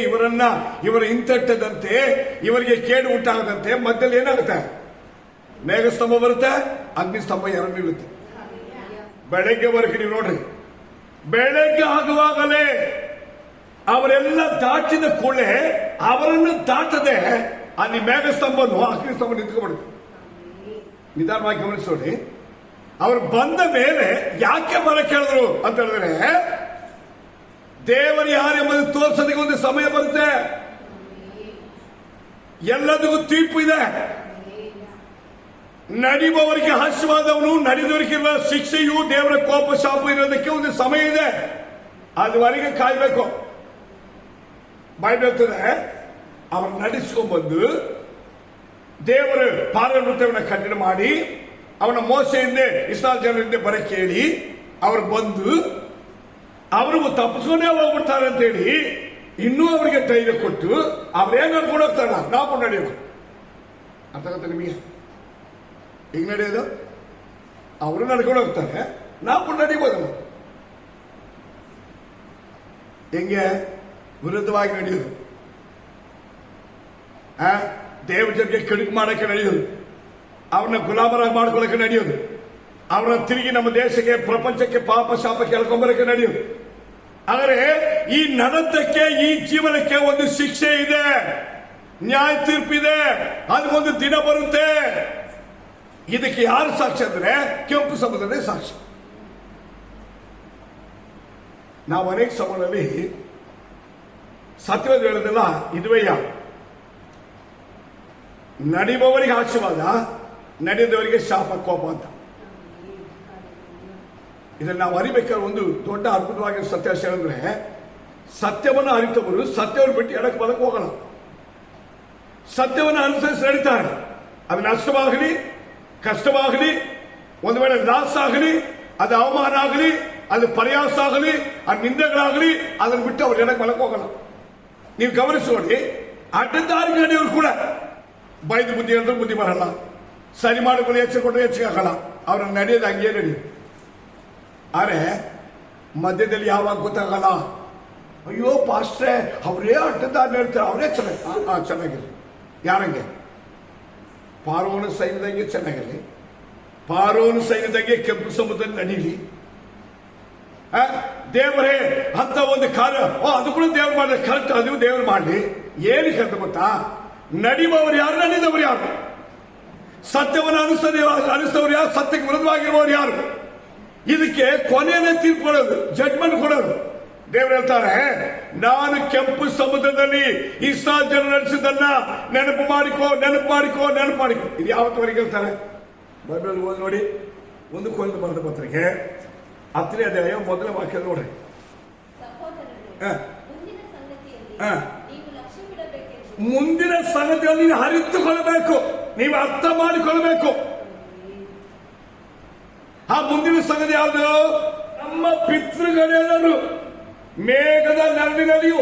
ಇವರ ಹಿಂತಟ್ಟದಂತೆ, ಇವರಿಗೆ ಕೇಡು ಉಂಟಾಗದಂತೆ ಮಧ್ಯದಲ್ಲಿ ಏನಾಗುತ್ತೆ? ಮೇಘಸ್ತಂಭ ಬರುತ್ತೆ, ಅಗ್ನಿಸ್ತಂಭ ಎರಡು ನಿಲ್ಲುತ್ತೆ. ಬೆಳಗ್ಗೆವರೆಗೆ ನೀವು ನೋಡ್ರಿ, ಬೆಳಗ್ಗೆ ಆಗುವಾಗಲೇ ಅವರೆಲ್ಲ ದಾಟಿದ ಕೂಡಲೇ ಅವರನ್ನು ದಾಟದೆ ಅಲ್ಲಿ ಮೇಘಸ್ತಂಭನು ಅಗ್ನಿಸ್ತಂಭ ನಿಂತ್ಕೊಂಡ್ಬಿಡುತ್ತೆ. ನಿಧಾನವಾಗಿ ಗಮನಿಸೋಡಿ. ಅವರು ಬಂದ ಮೇಲೆ ಯಾಕೆ ಬರ ಕೇಳಿದ್ರು ಅಂತ ಹೇಳಿದ್ರೆ, ದೇವರು ಯಾರೆಂಬುದು ತೋರಿಸೋದಕ್ಕೆ ಒಂದು ಸಮಯ ಬರುತ್ತೆ. ಎಲ್ಲದಕ್ಕೂ ತೀರ್ಪು ಇದೆ. ನಡೆಯುವವರಿಗೆ ಆಶೀರ್ವಾದವನು, ನಡೆದವರಿಗಿರುವ ಶಿಕ್ಷೆಯು, ದೇವರ ಕೋಪ ಶಾಪ ಇರೋದಕ್ಕೆ ಒಂದು ಸಮಯ ಇದೆ. ಅದುವರೆಗೆ ಕಾಯ್ಬೇಕು. ಬೈಬಲ್ತದೆ, ಅವರು ನಡೆಸ್ಕೊಂಡ್ಬಂದು ದೇವರ ಪಾರವೃತ್ತವನ್ನು ಕಠಿಣ ಮಾಡಿ ಅವನ ಮೋಸೆಯಿಂದ ಇಸ್ರಾಯೇಲ್ ಜನರಿಂದ ಬರ ಕೇಳಿ ಅವರು ಬಂದು ಅವರು ತಪ್ಪಿಸ್ಕೊಂಡೇ ಹೋಗ್ಬಿಡ್ತಾರೆ ಅಂತೇಳಿ ಇನ್ನೂ ಅವರಿಗೆ ಧೈರ್ಯ ಕೊಟ್ಟು ಅವ್ರೇನು ನಡ್ಕೊಂಡು ಹೋಗ್ತಾರ, ನಾವು ನಡೆಯೋದು. ಅರ್ಥ ಆಗುತ್ತೆ ನಿಮಗೆ? ಈಗ ನಡೆಯೋದು ಅವರು ನಡ್ಕೊಂಡು ಹೋಗ್ತಾರೆ, ನಾವು ನಡೀಬೋದು. ಹೆಂಗೆ? ವಿರುದ್ಧವಾಗಿ ನಡೆಯೋದು, ದೇವ ಜನರಿಗೆ ಕೆಡುಕು ಮಾಡಕ್ಕೆ ನಡೆಯೋದು, ಅವ್ರನ್ನ ಗುಲಾಮರಾಗಿ ಮಾಡ್ಕೊಳ್ಳಕ್ಕೆ ನಡೆಯೋದು, ಅವ್ರನ್ನ ತಿರುಗಿ ನಮ್ಮ ದೇಶಕ್ಕೆ, ಪ್ರಪಂಚಕ್ಕೆ ಪಾಪ ಶಾಪ ಕೇಳ್ಕೊಂಬರಕ್ಕೆ ನಡೆಯೋದು. ಆದರೆ ಈ ನಡತಕ್ಕೆ, ಈ ಜೀವನಕ್ಕೆ ಒಂದು ಶಿಕ್ಷೆ ಇದೆ, ನ್ಯಾಯ ತೀರ್ಪಿದೆ, ಅದಕ್ಕೊಂದು ದಿನ ಬರುತ್ತೆ. ಇದಕ್ಕೆ ಯಾರು ಸಾಕ್ಷಿ ಅಂದ್ರೆ ಕೆಂಪು ಸಮುದ್ರನೇ ಸಾಕ್ಷಿ. ನಾವು ಅನೇಕ ಸಮಯದಲ್ಲಿ ಸತ್ಯವಾದ ಹೇಳೋದಿಲ್ಲ, ಇದುವಯ್ಯ. ನಡೆಯುವವರಿಗೆ ಆಶೀರ್ವಾದ, ನಡೆಯದವರಿಗೆ ಶಾಪ, ಕೋಪ ಅಂತ. ಇದನ್ನು ನಾವು ಅರಿಬೇಕಾದ್ರೆ ಒಂದು ದೊಡ್ಡ ಅದ್ಭುತವಾಗಿರೋ ಸತ್ಯ ಅಂದ್ರೆ, ಸತ್ಯವನ್ನು ಅರಿತವರು ಸತ್ಯವನ್ನು ಬಿಟ್ಟು ಎಡಕ್ಕೆ ಬಲಕ್ಕೆ ಹೋಗಲ್ಲ. ಸತ್ಯವನ್ನು ಅನುಸರಿಸಿ ನಡೀತಾರೆ. ಅದು ನಷ್ಟವಾಗಲಿ, ಕಷ್ಟವಾಗಲಿ, ಒಂದು ವೇಳೆ ಲಾಸ್ ಆಗಲಿ, ಅದು ಅವಮಾನ ಆಗಲಿ, ಅದು ಪ್ರಯಾಸ ಆಗಲಿ, ಅದು ನಿಂದೆಗಳಾಗಲಿ, ಅದನ್ನು ಬಿಟ್ಟು ಅವ್ರು ಎಡಕ್ಕೆ ಬಲಕ್ಕೆ ಹೋಗಲ್ಲ. ನೀವು ಗಮನಿಸೋಡಿ, ಅಡ್ಡದಾರಿ ನಡೆಯೋರು ಕೂಡ ಬೈದು ಬುದ್ಧಿ ಅಂದ್ರೆ ಬುದ್ಧಿ ಬರಲ್ಲ, ಸರಿ ಮಾಡಿಕೊಂಡು ಎಚ್ಚರಿಕೊಂಡ್ರೆ ಹೆಚ್ಚಿಗೆ ಆಗಲ್ಲ. ಅವ್ರನ್ನ ನಡೆಯೋದು ಹಂಗೇ ನಡೆಯೋದು. ಆದರೆ ಮಧ್ಯದಲ್ಲಿ ಯಾವಾಗ ಗೊತ್ತಾಗಲ್ಲ, ಅಯ್ಯೋ ಪಾಸ್ಟ್ರೆ ಅವರೇ ಅಡ್ಡದಾರಿ ಹೇಳ್ತಾರೆ, ಅವರೇ ಚೆನ್ನಾಗಿರಲಿ. ಯಾರಂಗೆ? ಪಾರ್ವನ ಸೈನ್ಯದಂಗೆ ಚೆನ್ನಾಗಿರಲಿ, ಪಾರೋನು ಸೈನ್ಯದಾಗೆ ಕೆಂಪು ಸಮುದ್ರ ನಡೀಲಿ. ದೇವರೇ ಅಂತ ಒಂದು ಕಾರ್ಯ, ಅದು ಕೂಡ ದೇವ್ರು ಮಾಡ್ಲಿ, ಕರೆಕ್ಟ್, ಅದು ದೇವ್ರು ಮಾಡ್ಲಿ. ಏನಕ್ಕೆ ಅಂತ ಗೊತ್ತಾ? ನಡಿಯುವವರು ಯಾರು, ನಡೆದವರು ಯಾರು? ಸತ್ಯವನ್ನು ಅನುಸರಿಸುವವರು ಯಾರು? ಸತ್ಯಕ್ಕೆ ವಿರುದ್ಧವಾಗಿರುವವರು ಯಾರು? ಇದಕ್ಕೆ ಕೊನೆಯೇ ತೀರ್ಪು ಕೊಡೋದು, ಜಡ್ಜ್ಮೆಂಟ್ ಕೊಡೋದು. ದೇವರು ಹೇಳ್ತಾರೆ, ನಾನು ಕೆಂಪು ಸಮುದ್ರದಲ್ಲಿ ಇಸ್ರಾಯೇಲ್ ಜನರು ನಡೆಸಿದ್ದನ್ನ ನೆನಪು ಮಾಡಿಕೋ, ನೆನಪು ಮಾಡಿಕೋ, ನೆನಪು ಮಾಡಿಕೋ. ಇದು ಯಾವತ್ತವರೆಗೆ ಹೇಳ್ತಾರೆ? ಬೈಬಲ್ ಓದಿ ನೋಡಿ. ಒಂದಕ್ಕೊಂದು ಬರೆದ ಪತ್ರಿಕೆ 10ನೇ ಅಧ್ಯಾಯ 1ನೇ ವಾಕ್ಯ ನೋಡ್ರಿ. ಮುಂದಿನ ಸಂಗತಿಯಲ್ಲಿ ನೀವು ಅರಿತುಕೊಳ್ಳಬೇಕು, ನೀವು ಅರ್ಥ ಮಾಡಿಕೊಳ್ಳಬೇಕು. ಆ ಮುಂದಿನ ಸಂಗತಿ ಯಾವುದು? ನಮ್ಮ ಪಿತೃಗಳೆಲ್ಲರೂ ಮೇಘದ ನೆರಳಿನಲ್ಲಿಯೂ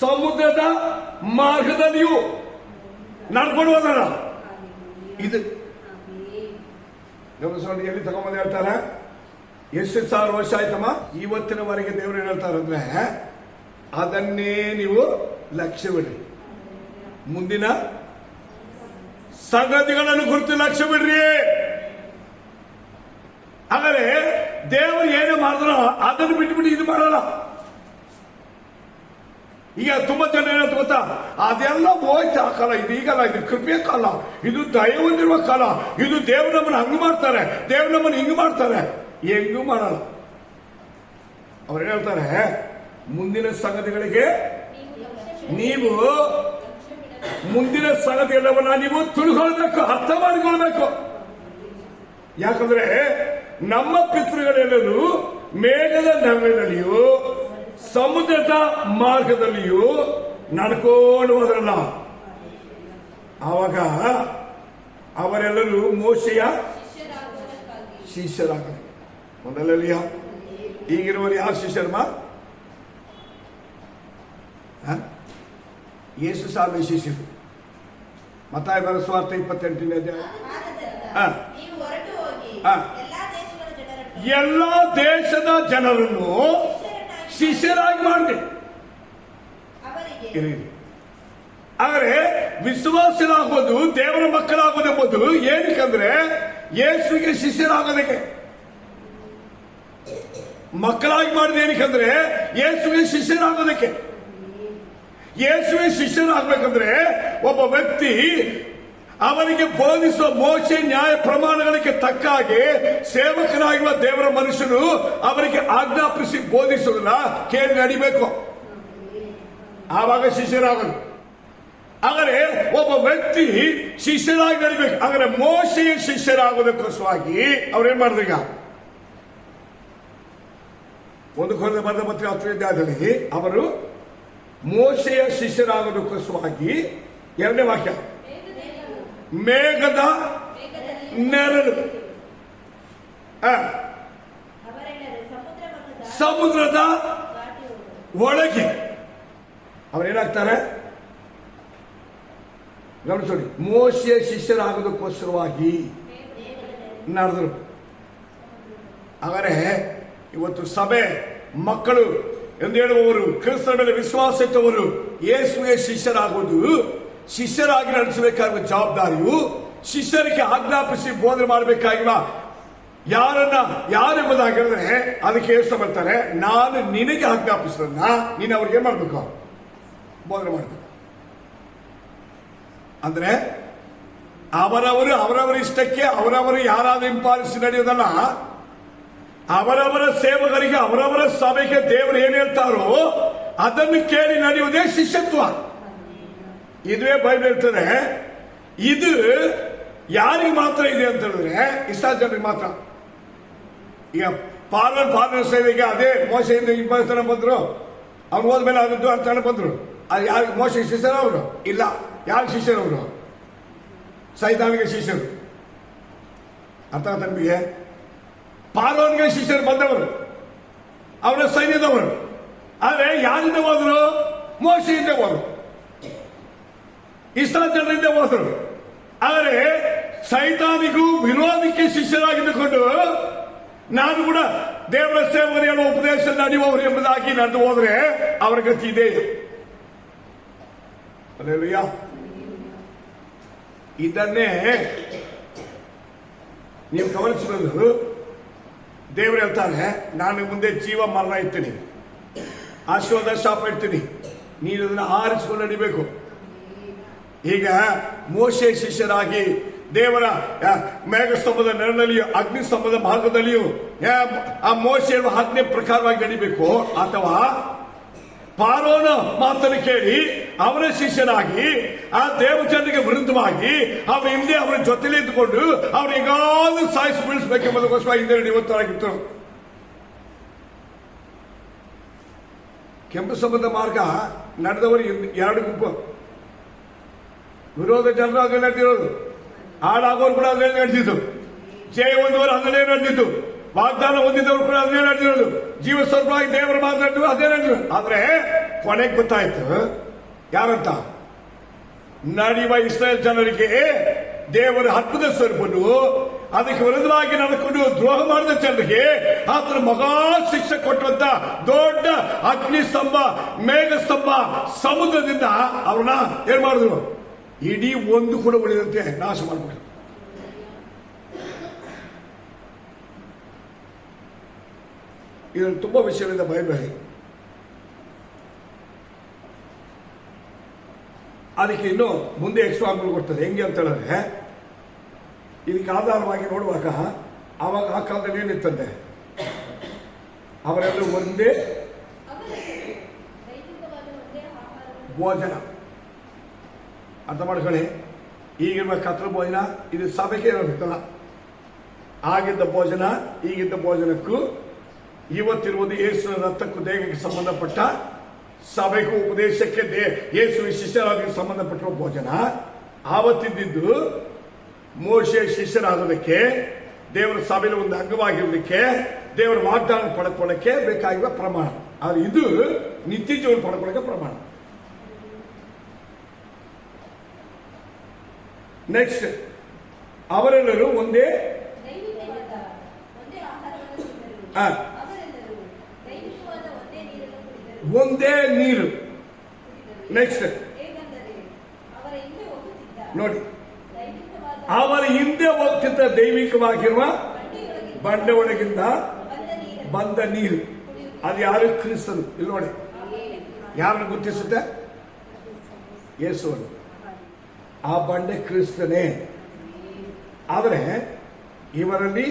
ಸಮುದ್ರದ ಮಾರ್ಗದಲ್ಲಿಯೂ ನಡ್ಕೊಂಡು ಹೋದರ. ಇದು ಎಲ್ಲಿ ತಗೊಂಬಂದು ಹೇಳ್ತಾರೆ? ಎಷ್ಟು ಸಾವಿರ ವರ್ಷ ಆಯ್ತಮ್ಮ, ಇವತ್ತಿನವರೆಗೆ ದೇವರು ಏನ್ ಹೇಳ್ತಾರೆ ಅಂದ್ರೆ, ಅದನ್ನೇ ನೀವು ಲಕ್ಷ್ಯವಿಡ್ರಿ. ಮುಂದಿನ ಸಂಗತಿಗಳನ್ನು ಕುರಿತು ಲಕ್ಷ್ಯ ಬಿಡ್ರಿ. ಹಾಗಾದ್ರೆ ದೇವರು ಏನೇ ಮಾಡಿದ್ರು ಅದನ್ನು ಬಿಟ್ಬಿಟ್ಟು ಇದು ಮಾಡಲ್ಲ. ಈಗ ತುಂಬಾ ಜನ ಏನಂತ ಗೊತ್ತಾ? ಅದೆಲ್ಲ ಹೋಯ್ತು ಆ ಕಾಲ, ಇದು ಈಗಲ್ಲ, ಇದು ಕೃಪೆಯ ಕಾಲ, ಇದು ದಯ ಹೊಂದಿರುವ ಕಾಲ, ಇದು ದೇವ್ರು ನಮ್ಮನ್ನು ಹಂಗ ಮಾಡ್ತಾರೆ, ದೇವ್ರು ನಮ್ಮನ್ನು ಹಿಂಗ್ ಮಾಡ್ತಾರೆ. ಹೆಂಗೂ ಮಾಡಲ್ಲ. ಅವ್ರು ಹೇಳ್ತಾರೆ, ಮುಂದಿನ ಸಂಗತಿಗಳಿಗೆ ನೀವು, ಮುಂದಿನ ಸಂಗತಿಗಳನ್ನ ನೀವು ತಿಳ್ಕೊಳ್ಬೇಕು, ಅರ್ಥ ಮಾಡಿಕೊಳ್ಬೇಕು. ಯಾಕಂದ್ರೆ ನಮ್ಮ ಪಿತೃಗಳೆಲ್ಲರೂ ಮೇಘದ ನೆರಳಿನಲ್ಲಿಯೂ ಸಮುದ್ರದ ಮಾರ್ಗದಲ್ಲಿಯೂ ನಡ್ಕೊಂಡು ಹೋದ್ರಲ್ಲ. ಆವಾಗ ಅವರೆಲ್ಲರೂ ಮೋಶೆಯ ಶಿಷ್ಯರಾಗಲಿ. ಒಂದಲ್ಲ, ಈಗಿರುವರು ಯಾರು ಶಿಷ್ಯರ್ಮ? ಯೇಸು ಸಾಲ ಶಿಷ್ಯರು. ಮತ್ತಾಯ ಬರ ಸ್ವಾರ್ಥ 28ನೇ ಅಧ್ಯಾಯ. ಎಲ್ಲ ದೇಶದ ಜನರನ್ನು ಶಿಷ್ಯರಾಗಿ ಮಾಡಿ. ಆದರೆ ವಿಶ್ವಾಸರಾಗೋದು, ದೇವರ ಮಕ್ಕಳಾಗೋದು ಎಂಬುದು ಏನಕ್ಕಂದ್ರೆ ಯೇಸುವಿಗೆ ಶಿಷ್ಯರಾಗೋದಕ್ಕೆ. ಮಕ್ಕಳಾಗಿ ಮಾಡಿದ ಏನಕ್ಕಂದ್ರೆ ಯೇಸುವಿಗೆ ಶಿಷ್ಯರಾಗೋದಕ್ಕೆ. ಯೇಸುವಿಗೆ ಶಿಷ್ಯರಾಗಬೇಕಂದ್ರೆ ಒಬ್ಬ ವ್ಯಕ್ತಿ ಅವನಿಗೆ ಬೋಧಿಸುವ ಮೋಶೆ ನ್ಯಾಯ ಪ್ರಮಾಣಗಳಿಗೆ ತಕ್ಕ ಹಾಗೆ ಸೇವಕನಾಗಿರುವ ದೇವರ ಮನುಷ್ಯನು ಅವರಿಗೆ ಆಜ್ಞಾಪಿಸಿ ಬೋಧಿಸುವುದನ್ನ ಕೇಳಿ ನಡಿಬೇಕು. ಆವಾಗ ಶಿಷ್ಯರಾಗಲು. ಆದರೆ ಒಬ್ಬ ವ್ಯಕ್ತಿ ಶಿಷ್ಯರಾಗಿ ನಡಿಬೇಕು. ಆದರೆ ಮೋಶೆಯ ಶಿಷ್ಯರಾಗುವುದಕ್ಕೋಸ್ಕರವಾಗಿ ಅವ್ರೇನ್ ಮಾಡಿದ್ರು? ಈಗ ಒಂದು ಕೊನೆಯ ಬರೆದ ಪತ್ರಿಕೆ 10ನೇ ಅಧ್ಯಾಯದಲ್ಲಿ ಅವರು ಮೋಶೆಯ ಶಿಷ್ಯರಾಗುವುದಕ್ಕೋಸ್ಕರವಾಗಿ 2ನೇ ವಾಕ್ಯ, ಮೇಘದ ನೆರಳು ಸಮುದ್ರದ ಒಳಗೆ ಅವರೇನಾಗ್ತಾರೆ ಗಮನಿಸೋಡಿ. ಮೋಶೆಯ ಶಿಷ್ಯರಾಗೋದಕ್ಕೋಸ್ಕರವಾಗಿ ನಡೆದರು. ಹಾಗಾದರೆ ಇವತ್ತು ಸಭೆ ಮಕ್ಕಳು ಎಂದು ಹೇಳುವವರು, ಕ್ರಿಸ್ತನ ಮೇಲೆ ವಿಶ್ವಾಸ ಇಟ್ಟವರು ಯೇಸುವಿಗೆ ಶಿಷ್ಯರಾಗುವುದು, ಶಿಷ್ಯರಾಗಿ ನಡೆಸಬೇಕಾಗುವ ಜವಾಬ್ದಾರಿಯು ಶಿಷ್ಯರಿಗೆ ಆಜ್ಞಾಪಿಸಿ ಬೋಧನೆ ಮಾಡಬೇಕಾಗಿಲ್ಲ. ಯಾರೆಂಬುದಾಗಿ ಹೇಳಿದ್ರೆ ಅದಕ್ಕೆ ಯೇಸು ಬರ್ತಾರೆ, ನಾನು ನಿನಗೆ ಆಜ್ಞಾಪಿಸೋದನ್ನ ನೀನು ಅವ್ರಿಗೆ ಏನ್ ಮಾಡ್ಬೇಕು? ಬೋಧನೆ ಮಾಡಬೇಕು. ಅಂದ್ರೆ ಅವರವರ ಇಷ್ಟಕ್ಕೆ ಅವರವರು ಯಾರಾದ್ರೂ ಹಿಂಪಾಲಿಸಿ ನಡೆಯೋದಲ್ಲ. ಅವರವರ ಸೇವಕರಿಗೆ, ಅವರವರ ಸಭೆಗೆ ದೇವರು ಏನ್ ಹೇಳ್ತಾರೋ ಅದನ್ನು ಕೇಳಿ ನಡೆಯುವುದೇ ಶಿಷ್ಯತ್ವ. ಇದುವೇ ಬೈಬಲ್ ಹೇಳ್ತದೆ. ಇದು ಯಾರಿಗೆ ಮಾತ್ರ ಇದೆ ಅಂತ ಹೇಳಿದ್ರೆ ಇಷ್ಟ ಜನರಿಗೆ ಮಾತ್ರ. ಈಗ ಪಾರ್ವನ ಸೇವೆಗೆ ಅದೇ ಮೋಶೆಯಿಂದ 20 ಜನ ಬಂದ್ರು, ಅವ್ರು ಹೋದ್ಮೇಲೆ ಅದದ್ದು 10 ಜನ ಬಂದ್ರು. ಅದು ಯಾರಿಗೆ? ಮೋಶೆ ಶಿಷ್ಯರು ಅವರು ಇಲ್ಲ. ಯಾರು ಶಿಷ್ಯರು? ಅವರು ಸೈತಾನಿಗೆ ಶಿಷ್ಯರು. ಅರ್ಥ ಆಯ್ತಾ ನಿಮಗೆ? ಪಾರ್ವನಿಗೆ ಶಿಷ್ಯರು ಬಂದವರು, ಅವರ ಸೈನ್ಯದವರು. ಆದ್ರೆ ಯಾರಿಂದ ಹೋದ್ರು? ಮೋಶೆಯಿಂದ ಹೋದ್ರು, ಇಸ್ರಾಯೇಲ್ ಜನರಿಂದ ಹೋದರು. ಆದರೆ ಸೈತಾನಿಗೂ ವಿರೋಧಕ್ಕೆ ಶಿಷ್ಯರಾಗಿದ್ದುಕೊಂಡು ನಾನು ಕೂಡ ದೇವರ ಸೇವಕರು ಹೇಳುವ ಉಪದೇಶ ನಡೆಯುವವರು ಎಂಬುದಾಗಿ ನಡೆದು ಹೋದ್ರೆ ಅವರ ಗತಿ ಇದೆ. ಇದನ್ನೇ ನೀವು ಗಮನಿಸಬಹುದು, ದೇವರು ಹೇಳ್ತಾರೆ, ನಾನು ಮುಂದೆ ಜೀವ ಮರಣ ಇರ್ತೀನಿ, ಆಶೀರ್ವಾದ ಶಾಪ ಇರ್ತೀನಿ, ನೀನು ಅದನ್ನು ಆರಿಸಿಕೊಂಡು ನಡಿಬೇಕು. ಈಗ ಮೋಶೆ ಶಿಷ್ಯರಾಗಿ ದೇವರ ಮೇಘಸ್ತಂಭದ ನೆರಳಲ್ಲಿಯೂ ಅಗ್ನಿ ಸ್ತಂಭದ ಮಾರ್ಗದಲ್ಲಿಯೂ ಆ ಮೋಶೆಯ ಆಜ್ಞೆ ಪ್ರಕಾರವಾಗಿ ನಡಿಬೇಕು, ಅಥವಾ ಫಾರೋನ ಮಾತನ್ನು ಕೇಳಿ ಅವರ ಶಿಷ್ಯನಾಗಿ ಆ ದೇವಚಂದ್ರಿಗೆ ವಿರುದ್ಧವಾಗಿ ಅವರ ಹಿಂದೆ ಅವರ ಜೊತೆಲೇ ಇದ್ದುಕೊಂಡು ಅವ್ರು ಹೇಗಾದ್ರೂ ಸಾಯಿಸಿ ಬೀಳಿಸಬೇಕೆಂಬುದಕ್ಕೋಸ್ಕರ ಹಿಂದೆ ನಡೆಯುವಂತಾಗಿತ್ತು. ಕೆಂಪು ಸಮುದ್ರ ಮಾರ್ಗ ನಡೆದವರು ಎರಡು ಗುಂಪು. ವಿರೋಧ ಜನರು ಅದನ್ನೇ ನಡೆದಿರೋದು, ಹಾಳಾಗೋರು ಕೂಡ ಅದನ್ನೇ ನಡೆದಿದ್ದು, ಜಯ ಹೊಂದುವರು ಅದನ್ನೇ ನಡೆದಿದ್ದು, ವಾಗ್ದಾನ ಹೊಂದಿದವರು ಕೂಡ ಅದನ್ನೇ ನಡೆದಿರೋದು, ಜೀವ ಸ್ವರೂಪವಾಗಿ ದೇವರು ಮಾತಾಡಿದ್ರು ಅದೇ ನಡೆದ್ರು. ಆದ್ರೆ ಕೊನೆಗೆ ಗೊತ್ತಾಯ್ತು ಯಾರಂತ. ನಡೆಯುವ ಇಸ್ರಾಯೇಲ್ ಜನರಿಗೆ ದೇವರ ಅದ್ಭುತ ಸ್ವರೂಪನು ಅದಕ್ಕೆ ವಿರುದ್ಧವಾಗಿ ನಡೆದುಕೊಂಡು ದ್ರೋಹ ಮಾಡಿದ ಜನರಿಗೆ ಆತನ ಮಗಾ ಶಿಕ್ಷೆ ಕೊಟ್ಟಂತ ದೊಡ್ಡ ಅಗ್ನಿ ಸ್ತಂಭ, ಮೇಘ ಸ್ತಂಭ, ಸಮುದ್ರದಿಂದ ಅವ್ರನ್ನ ಏನ್ ಮಾಡಿದ್ರು, ಇಡೀ ಒಂದು ಕೂಡ ಉಳಿದಂತೆ ನಾಶ ಮಾಡಿಬಿಟ್ರು. ಇದನ್ನು ತುಂಬಾ ವಿಷಯಗಳಿಂದ ಬಯಬೇಡಿ. ಅದಕ್ಕೆ ಇನ್ನು ಮುಂದೆ ಎಕ್ಸ್ಟ್ರಾಂಪಲ್ ಕೊಡ್ತದೆ. ಹೆಂಗೆ ಅಂತ ಹೇಳಿದ್ರೆ, ಇದಕ್ಕೆ ಆಧಾರವಾಗಿ ನೋಡುವಾಗ ಆವಾಗ ಆ ಕಾಲದಲ್ಲಿ ಏನಿತ್ತಂತೆ, ಅವರೆಲ್ಲರೂ ಒಂದೇ ಭೋಜನ. ಅರ್ಥ ಮಾಡ್ಕೊಳ್ಳಿ, ಈಗಿರುವ ಕತ್ರ ಭೋಜನ ಇದು ಸಭೆಗೆ ಇರಬೇಕಲ್ಲ. ಆಗಿದ್ದ ಭೋಜನ ಈಗಿದ್ದ ಭೋಜನಕ್ಕೂ ಇವತ್ತಿರುವುದು ಯೇಸುವಿನ ರಕ್ತಕ್ಕೂ ದೇಹಕ್ಕೆ ಸಂಬಂಧಪಟ್ಟ ಸಭೆಗೂ ಉಪದೇಶಕ್ಕೆ ಯೇಸು ಶಿಷ್ಯರಾಗಿ ಸಂಬಂಧಪಟ್ಟಿರುವ ಭೋಜನ. ಆವತ್ತಿದ್ದು ಮೋಶೆ ಶಿಷ್ಯರಾಗೋದಕ್ಕೆ, ದೇವರ ಸಭೆಯಲ್ಲಿ ಒಂದು ಅಂಗವಾಗಿರಲಿಕ್ಕೆ, ದೇವರ ವಾಗ್ದಾನ ಪಡ್ಕೊಳ್ಳಕ್ಕೆ ಬೇಕಾಗಿರುವ ಪ್ರಮಾಣ. ಆದ್ರೆ ಇದು ನಿತ್ಯ ಜೀವನ ಪಡ್ಕೊಳ್ಳಕ್ಕೆ ಪ್ರಮಾಣ. ನೆಕ್ಸ್ಟ್, ಅವರೆಲ್ಲರೂ ಒಂದೇ ಒಂದೇ ನೀರು. ನೆಕ್ಸ್ಟ್ ನೋಡಿ, ಅವರ ಹಿಂದೆ ಹೋಗ್ತಿದ್ದ ದೈವಿಕವಾಗಿರುವ ಬಂಡೆ ಒಳಗಿಂದ ಬಂದ ನೀರು. ಅದು ಯಾರು? ಕ್ರಿಸ್ತನು. ಇಲ್ಲಿ ನೋಡಿ, ಯಾರನ್ನು ಗುರುತಿಸುತ್ತೆ? ಯೇಸುವನ್ನು. ಆ ಬಂಡೆ ಕ್ರಿಸ್ತನೇ. ಆದರೆ ಇವರಲ್ಲಿ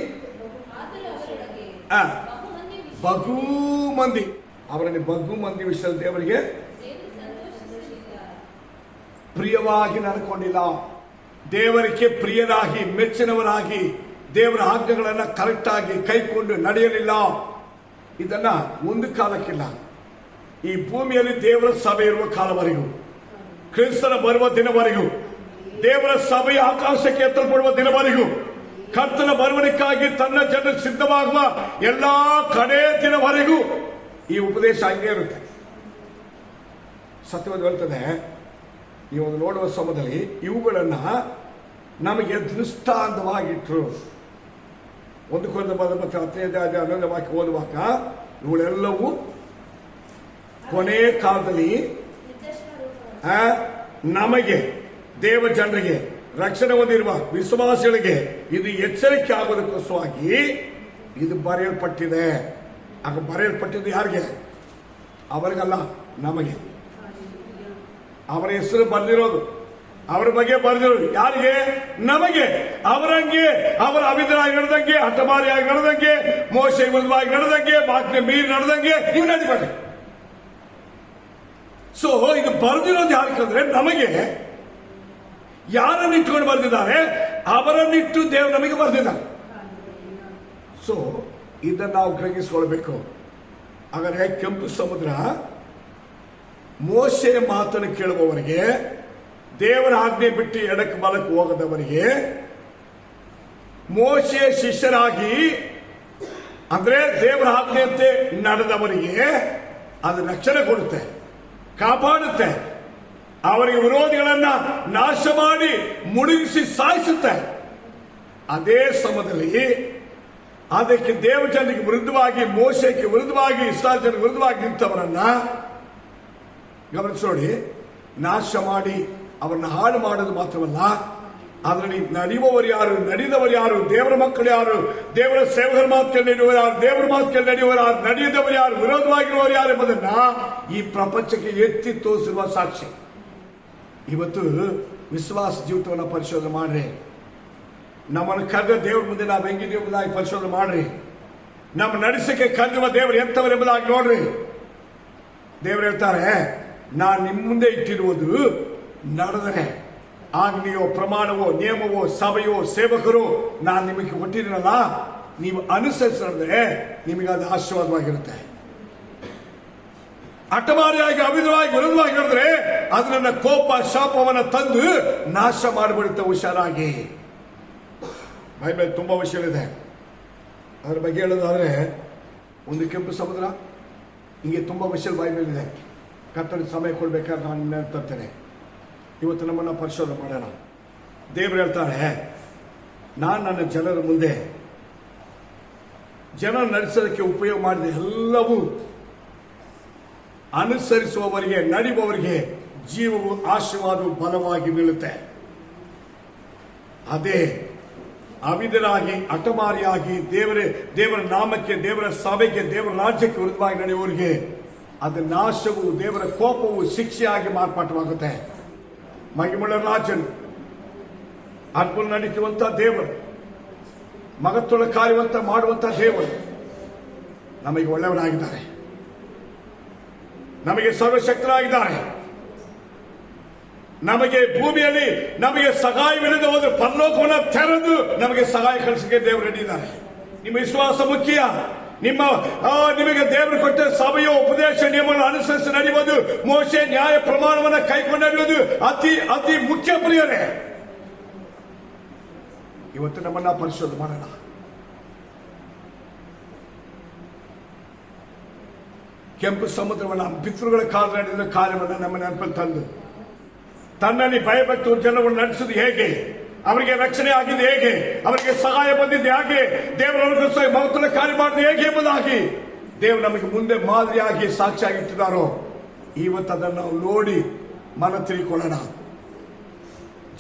ಬಹು ಮಂದಿ, ಅವರಲ್ಲಿ ಬಹು ಮಂದಿ ವಿಷಯದಲ್ಲಿ ದೇವರಿಗೆ ಪ್ರಿಯವಾಗಿ ನಡ್ಕೊಂಡಿಲ್ಲ. ದೇವರಿಗೆ ಪ್ರಿಯರಾಗಿ ಮೆಚ್ಚಿನವರಾಗಿ ದೇವರ ಆಜ್ಞೆಗಳನ್ನು ಕರೆಕ್ಟ್ ಆಗಿ ಕೈಕೊಂಡು ನಡೆಯಲಿಲ್ಲ. ಇದನ್ನ ಒಂದು ಕಾಲಕ್ಕಿಲ್ಲ, ಈ ಭೂಮಿಯಲ್ಲಿ ದೇವರ ಸಭೆ ಇರುವ ಕಾಲವರೆಗೂ, ಕ್ರಿಸ್ತನ ಬರುವ ದಿನವರೆಗೂ, ದೇವರ ಸಭೆಯ ಆಕಾಶಕ್ಕೆ ಎತ್ತಲ್ಪಡುವ ದಿನವರೆಗೂ, ಕರ್ತನ ಬರುವಣಿಗಾಗಿ ತನ್ನ ಜನ ಸಿದ್ಧವಾಗುವ ಎಲ್ಲಾ ಕಡೆ ದಿನವರೆಗೂ ಈ ಉಪದೇಶ ಹಂಗೆ ಇರುತ್ತೆ. ಸತ್ಯವಾದ ಹೇಳ್ತದೆ, ಈ ಒಂದು ನೋಡುವ ಸಮಯದಲ್ಲಿ ಇವುಗಳನ್ನ ನಮಗೆ ದೃಷ್ಟಾಂತವಾಗಿಟ್ರು. ಒಂದು ಕೊರಂಥ 10 ವಾಕ್ಯ ಓದುವಾಗ ಇವುಗಳೆಲ್ಲವೂ ಕೊನೆ ಕಾಲದಲ್ಲಿ ನಮಗೆ, ದೇವ ಜನರಿಗೆ, ರಕ್ಷಣೆ ಹೊಂದಿರುವ ವಿಶ್ವಾಸಿಗಳಿಗೆ ಇದು ಎಚ್ಚರಿಕೆ ಆಗೋದಕ್ಕೋಸ್ಕರವಾಗಿ ಇದು ಬರೆಯಲ್ಪಟ್ಟಿದೆ. ಆಗ ಬರೆಯಲ್ಪಟ್ಟಿದ್ದು ಯಾರಿಗೆ? ಅವರಿಗಲ್ಲ, ನಮಗೆ. ಅವರ ಹೆಸರು ಬರೆದಿರೋದು, ಅವರ ಬಗ್ಗೆ ಬರೆದಿರೋದು ಯಾರಿಗೆ? ನಮಗೆ. ಅವರಂಗೆ, ಅವರ ಅವಿಧರಾಗಿ ನಡೆದಂಗೆ, ಹಠಮಾರಿಯಾಗಿ ನಡೆದಂಗೆ, ಮೋಶ ವಿರುದ್ಧವಾಗಿ ನಡೆದಂಗೆ, ಬಾಕ್ನೆ ಮೀರಿ ನಡೆದಂಗೆ ನೀವು ನಡಿಬೇಡಿ. ಸೊ ಇದು ಬರೆದಿರೋದು ಯಾರಿಗಂದ್ರೆ ನಮಗೆ. ಯಾರನ್ನು ಇಟ್ಕೊಂಡು ಬರೆದಿದ್ದಾರೆ? ಅವರನ್ನಿಟ್ಟು ದೇವರು ನಮಗೆ ಬರೆದಿದ್ದಾರೆ. ಸೊ ಇದನ್ನು ನಾವು ಗ್ರಹಿಸಿಕೊಳ್ಬೇಕು. ಹಾಗಾದ್ರೆ ಕೆಂಪು ಸಮುದ್ರ ಮೋಶೆ ಮಾತನ್ನು ಕೇಳುವವರಿಗೆ, ದೇವರ ಆಜ್ಞೆ ಬಿಟ್ಟು ಎಡಕ್ಕೆ ಬಲಕ್ಕೆ ಹೋಗದವರಿಗೆ, ಮೋಶೆ ಶಿಷ್ಯರಾಗಿ ಅಂದ್ರೆ ದೇವರ ಆಜ್ಞೆಯಂತೆ ನಡೆದವರಿಗೆ ಅದು ರಕ್ಷಣೆ ಕೊಡುತ್ತೆ, ಕಾಪಾಡುತ್ತೆ. ಅವರಿಗೆ ವಿರೋಧಿಗಳನ್ನ ನಾಶ ಮಾಡಿ ಮುಳುಗಿಸಿ ಸಾಯಿಸುತ್ತೆ. ಅದೇ ಸಮಯದಲ್ಲಿ ಅದಕ್ಕೆ ದೇವಜನರಿಗೆ ವಿರುದ್ಧವಾಗಿ, ಮೋಶೆಗೆ ವಿರುದ್ಧವಾಗಿ, ಇಸ್ರಾಯೇಲ್ ಜನರಿಗೆ ವಿರುದ್ಧವಾಗಿ ನಿಂತವರನ್ನ ಗಮನಿಸಿ ನೋಡಿ, ನಾಶ ಮಾಡಿ ಅವರನ್ನ ಹಾಳು ಮಾಡೋದು ಮಾತ್ರವಲ್ಲ, ಅದರಲ್ಲಿ ನಡೆಯುವವರು ಯಾರು, ನಡೆದವರು ಯಾರು, ದೇವರ ಮಕ್ಕಳು ಯಾರು, ದೇವರ ಸೇವಕರ ಮಾತು ಕೇಳಿ ನಡೆಯುವರು ಯಾರು, ದೇವರ ಮಾತು ಕೇಳಿ ನಡೆಯುವರು ಯಾರು, ನಡೆಯದವರು ಯಾರು, ವಿರೋಧವಾಗಿರುವವರು ಯಾರು ಎಂಬುದನ್ನ ಈ ಪ್ರಪಂಚಕ್ಕೆ ಎತ್ತಿ ತೋರಿಸಿರುವ ಸಾಕ್ಷಿ. ಇವತ್ತು ವಿಶ್ವಾಸ ಜೀವಿತವನ್ನು ಪರಿಶೋಧನೆ ಮಾಡ್ರಿ. ನಮ್ಮನ್ನು ಕರೆದ ದೇವ್ರ ಮುಂದೆ ನಾವು ಹೆಂಗಿದೀವಿ ಎಂಬುದಾಗಿ ಪರಿಶೋಧನೆ ಮಾಡ್ರಿ. ನಮ್ಮ ನಡೆಸಕ್ಕೆ ಕರೆಯುವ ದೇವರು ಎಂಥವರು ಎಂಬುದಾಗಿ ನೋಡ್ರಿ. ದೇವರು ಹೇಳ್ತಾರೆ, ನಾನು ನಿಮ್ಮ ಮುಂದೆ ಇಟ್ಟಿರುವುದು ನಡೆದರೆ ಆಜ್ಞೆಯೋ ಪ್ರಮಾಣವೋ ನಿಯಮವೋ ಸಭೆಯೋ ಸೇವಕರು ನಾನು ನಿಮಗೆ ಕೊಟ್ಟಿದ್ದೀನಲ್ಲ, ನೀವು ಅನುಸರಿಸಿದ್ರೆ ನಿಮಗೆ ಅದು ಆಶೀರ್ವಾದವಾಗಿರುತ್ತೆ. ಹಠಮಾರಿಯಾಗಿ ಅವಿಧವಾಗಿ ವಿರೋಧವಾಗಿ ಹೇಳಿದ್ರೆ ಅದು ನನ್ನ ಕೋಪ ಶಾಪವನ್ನು ತಂದು ನಾಶ ಮಾಡಿಬಿಡುತ್ತೆ. ಹುಷಾರಾಗಿ. ಬೈಬಲ್ ತುಂಬಾ ವಿಷಯಗಳಿದೆ. ಅದ್ರ ಬಗ್ಗೆ ಹೇಳೋದಾದ್ರೆ ಒಂದು ಕೆಂಪು ಸಮುದ್ರ, ಹಿಂಗೆ ತುಂಬಾ ವಿಷಯ ಬೈಬಲ್ ಇದೆ. ಕರ್ತನಿಗೆ ಸಮಯ ಕೊಡ್ಬೇಕಾದ್ರೆ ನಾನು ನೆನಪುತ್ತೇನೆ. ಇವತ್ತು ನಮ್ಮನ್ನ ಪರಿಶೋಧನೆ ಮಾಡೋಣ. ದೇವರು ಹೇಳ್ತಾರೆ, ನಾನು ನನ್ನ ಜನರ ಮುಂದೆ ಜನ ನಡೆಸೋದಕ್ಕೆ ಉಪಯೋಗ ಮಾಡಿದ ಎಲ್ಲವೂ ಅನುಸರಿಸುವವರಿಗೆ, ನಡೆಯುವವರಿಗೆ ಜೀವವು ಆಶೀರ್ವಾದವು ಬಲವಾಗಿ ಬೀಳುತ್ತೆ. ಅದೇ ಅವಿಧರಾಗಿ ಹಠಮಾರಿಯಾಗಿ ದೇವರ ನಾಮಕ್ಕೆ, ದೇವರ ಸಭೆಗೆ, ದೇವರ ರಾಜ್ಯಕ್ಕೆ ವಿರುದ್ಧವಾಗಿ ನಡೆಯುವವರಿಗೆ ಅದು ನಾಶವು, ದೇವರ ಕೋಪವು ಶಿಕ್ಷೆಯಾಗಿ ಮಾರ್ಪಾಟವಾಗುತ್ತೆ. ಮಹಿಮಳ ರಾಜನು, ಅದ್ಭುತ ನಡೀತಿರುವಂತ ದೇವರು, ಮಗತ್ತೊಳ ಕಾರ್ಯವಂತ ಮಾಡುವಂತ ದೇವರು ನಮಗೆ ಒಳ್ಳೆಯವರಾಗಿದ್ದಾರೆ, ನಮಗೆ ಸರ್ವಶಕ್ತರಾಗಿದ್ದಾರೆ. ನಮಗೆ ಭೂಮಿಯಲ್ಲಿ ನಮಗೆ ಸಹಾಯವಿಲ್ಲದೆ ಹೋದ್ರೆ ಪರಲೋಕವನ್ನು ತೆರೆದು ನಮಗೆ ಸಹಾಯ ಕಳಿಸಕ್ಕೆ ದೇವರು ರೆಡಿದ್ದಾರೆ. ನಿಮ್ಮ ವಿಶ್ವಾಸ ಮುಖ್ಯ. ನಿಮಗೆ ದೇವರು ಕೊಟ್ಟ ಸಭೆಯ ಉಪದೇಶ ನಿಯಮವನ್ನು ಅನುಸರಿಸಿ ನಡೆಯುವುದು, ಮೋಶೆ ನ್ಯಾಯ ಪ್ರಮಾಣವನ್ನು ಕೈಕೊಂಡು ನಡೆಯುವುದು ಅತಿ ಅತಿ ಮುಖ್ಯ ಪ್ರಿಯರೇ. ಇವತ್ತು ನಮ್ಮನ್ನ ಪರಿಶೋಧನೆ ಮಾಡೋಣ. ಕೆಂಪು ಸಮುದ್ರವನ್ನು ಪಿತೃಗಳ ಕಾಲ ನಡೆದ ಕಾರ್ಯವನ್ನು ನಮ್ಮ ನೆನಪಲ್ಲಿ ತಂದು ತನ್ನಲ್ಲಿ ಭಯಭಕ್ತ ಜನವನ್ನು ನಡೆಸುವುದು ಹೇಗೆ, ಅವರಿಗೆ ರಕ್ಷಣೆ ಆಗಿದ್ದು ಹೇಗೆ, ಅವರಿಗೆ ಸಹಾಯ ಬಂದಿದ್ದು ಹೇಗೆ, ದೇವರವರಿಗೋಸ್ಕರ ಮಹತ್ವದ ಕಾರ್ಯ ಮಾಡಿದ್ದು ಹೇಗೆ ಎಂಬುದಾಗಿ ದೇವರು ನಮಗೆ ಮುಂದೆ ಮಾದರಿಯಾಗಿ ಸಾಕ್ಷಿಯಾಗಿಟ್ಟಿದ್ದಾರೋ, ಇವತ್ತು ಅದನ್ನು ನಾವು ನೋಡಿ ಮನ ತಿಳ್ಕೊಳ್ಳೋಣ,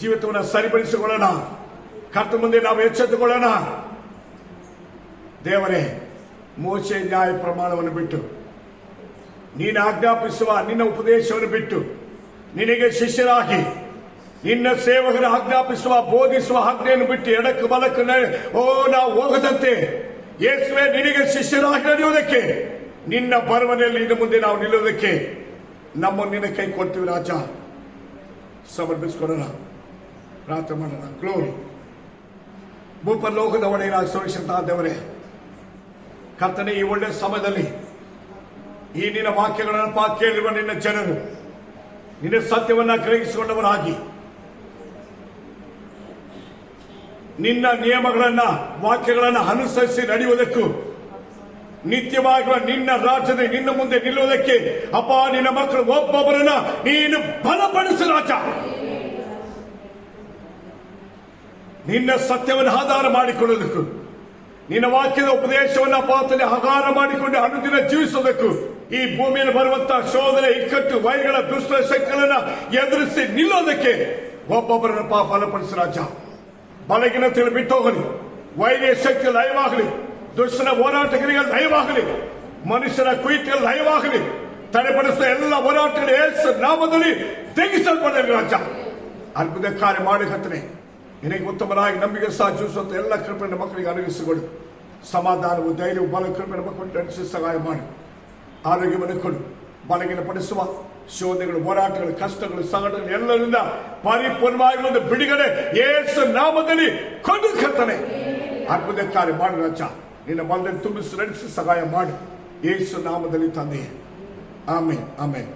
ಜೀವಿತವನ್ನು ಸರಿಪಡಿಸಿಕೊಳ್ಳೋಣ, ಕರ್ತ ಮುಂದೆ ನಾವು ಎಚ್ಚೆತ್ತುಕೊಳ್ಳೋಣ. ದೇವರೇ, ಮೋಶೆ ನ್ಯಾಯ ಪ್ರಮಾಣವನ್ನು ಬಿಟ್ಟು, ನೀನು ಆಜ್ಞಾಪಿಸುವ ನಿನ್ನ ಉಪದೇಶವನ್ನು ಬಿಟ್ಟು, ನಿನಗೆ ಶಿಷ್ಯರಾಗಿ ನಿನ್ನ ಸೇವಕರ ಆಜ್ಞಾಪಿಸುವ ಬೋಧಿಸುವ ಆಜ್ಞೆಯನ್ನು ಬಿಟ್ಟು ಎಡಕ್ಕೆ ಬಲಕ್ಕೆ ನಾವು ಹೋಗದಂತೆ ಯೇಸುವೆ ನಿನಗೆ ಶಿಷ್ಯರಾಗಿ ನಡೆಯುವುದಕ್ಕೆ, ನಿನ್ನ ಬರವಣಿಯಲ್ಲಿ ಇನ್ನು ಮುಂದೆ ನಾವು ನಿಲ್ಲುವುದಕ್ಕೆ ನಮ್ಮನ್ನು ನಿನ್ನ ಕೈ ಕೊಡ್ತೀವಿ ರಾಜ. ಸಮರ್ಪಿಸಿಕೊಳ್ಳೋಣ, ಪ್ರಾರ್ಥನೆ ಮಾಡೋಣ. ಗ್ಲೋರಿ. ಭೂಪರಲೋಕದ ಒಡೆಯನಾದ ಸರ್ವಶಕ್ತ ದೇವರೇ, ಕರ್ತನೆ, ಈ ಒಳ್ಳೆಯ ಸಮಯದಲ್ಲಿ ಈ ನಿನ್ನ ವಾಕ್ಯಗಳನ್ನು ಕೇಳಿರುವ ನಿನ್ನ ಜನರು ನಿನ್ನ ಸತ್ಯವನ್ನ ಗ್ರಹಿಸಿಕೊಂಡವರಾಗಿ ನಿನ್ನ ನಿಯಮಗಳನ್ನ, ವಾಕ್ಯಗಳನ್ನ ಅನುಸರಿಸಿ ನಡೆಯುವುದಕ್ಕೂ, ನಿತ್ಯವಾಗಿರುವ ನಿನ್ನ ರಾಜ್ಯದ ನಿನ್ನ ಮುಂದೆ ನಿಲ್ಲುವುದಕ್ಕೆ ಅಪ್ಪ, ನಿನ್ನ ಮಕ್ಕಳು ಒಬ್ಬೊಬ್ಬರನ್ನ ನೀನು ಬಲಪಡಿಸು ರಾಜ. ನಿನ್ನ ಸತ್ಯವನ್ನು ಆಧಾರ ಮಾಡಿಕೊಳ್ಳುವುದಕ್ಕೂ, ನಿನ್ನ ವಾಕ್ಯದ ಉಪದೇಶವನ್ನು ಪಾತ್ರದಲ್ಲಿ ಆಧಾರ ಮಾಡಿಕೊಂಡು ಅನುದಿನ ಜೀವಿಸುವುದಕ್ಕೂ, ಈ ಭೂಮಿಯಲ್ಲಿ ಬರುವಂತಹ ಶೋಧನೆ, ಇಕ್ಕಟ್ಟು, ವೈಗಳ ದುಷ್ಟ ಶಕ್ತಿಗಳನ್ನ ಎದುರಿಸಿ ನಿಲ್ಲೋದಕ್ಕೆ ಒಬ್ಬೊಬ್ಬರನ್ನ ಬಲಪಡಿಸು ರಾಜ. ಬಲಗಿನತೆಯನ್ನು ಬಿಟ್ಟು ಹೋಗಲಿ, ವೈರ್ಯ ಶಕ್ತಿ ಲಯವಾಗಲಿ, ದುಷ್ಟನ ಹೋರಾಟಗಳಿಗೆ ಲಯವಾಗಲಿ, ಮನುಷ್ಯರ ಕುಯಿತಿಗೆ ಲಯವಾಗಲಿ, ತಡೆಪಡಿಸುವ ಎಲ್ಲ ಹೋರಾಟಗಳು ಯೇಸು ನಾಮದಲ್ಲಿ ತೆಗೆಸಲ್ಪಡಲಿ ರಾಜ. ಅದ್ಭುತ ಕಾರ್ಯ ಮಾಡಕತ್ತನೆ. ನಿನಗೆ ಉತ್ತಮರಾಗಿ ನಂಬಿಕೆ ಸಹ ಜೀವಿಸುವಂತ ಎಲ್ಲ ಕೃಪೆಯನ್ನು ಮಕ್ಕಳಿಗೆ ಅನುಗಿಸಿಕೊಡು. ಸಮಾಧಾನವು, ಧೈರ್ಯವು, ಬಲ ಕೃಪೆಯನ್ನು ಮಕ್ಕಳು ನಡೆಸಿ ಸಹಾಯ ಮಾಡಿ. ಆರೋಗ್ಯವನ್ನು ಕೊಡು. ಬಲಗಿನ ಪಡಿಸುವ ಶೋಧನೆಗಳು, ಹೋರಾಟಗಳು, ಕಷ್ಟಗಳು, ಸಂಘಟನೆಗಳು ಎಲ್ಲರಿಂದ ಪರಿಪೂರ್ಣವಾಗಿ ಒಂದು ಬಿಡುಗಡೆ ಯೇಸು ನಾಮದಲ್ಲಿ ಕೊಂಡು ಕರ್ತನೆ. ಅದ್ಭುತ ಕಾರ್ಯ ಮಾಡು ರಾಜ. ನಿನ್ನ ಬಲದಲ್ಲಿ ತುಂಬಿಸಿ ನಡೆಸಿ ಸಹಾಯ ಮಾಡು ಯೇಸು ನಾಮದಲ್ಲಿ ತಂದೆಯೇ. ಆಮೇನ್, ಆಮೇನ್.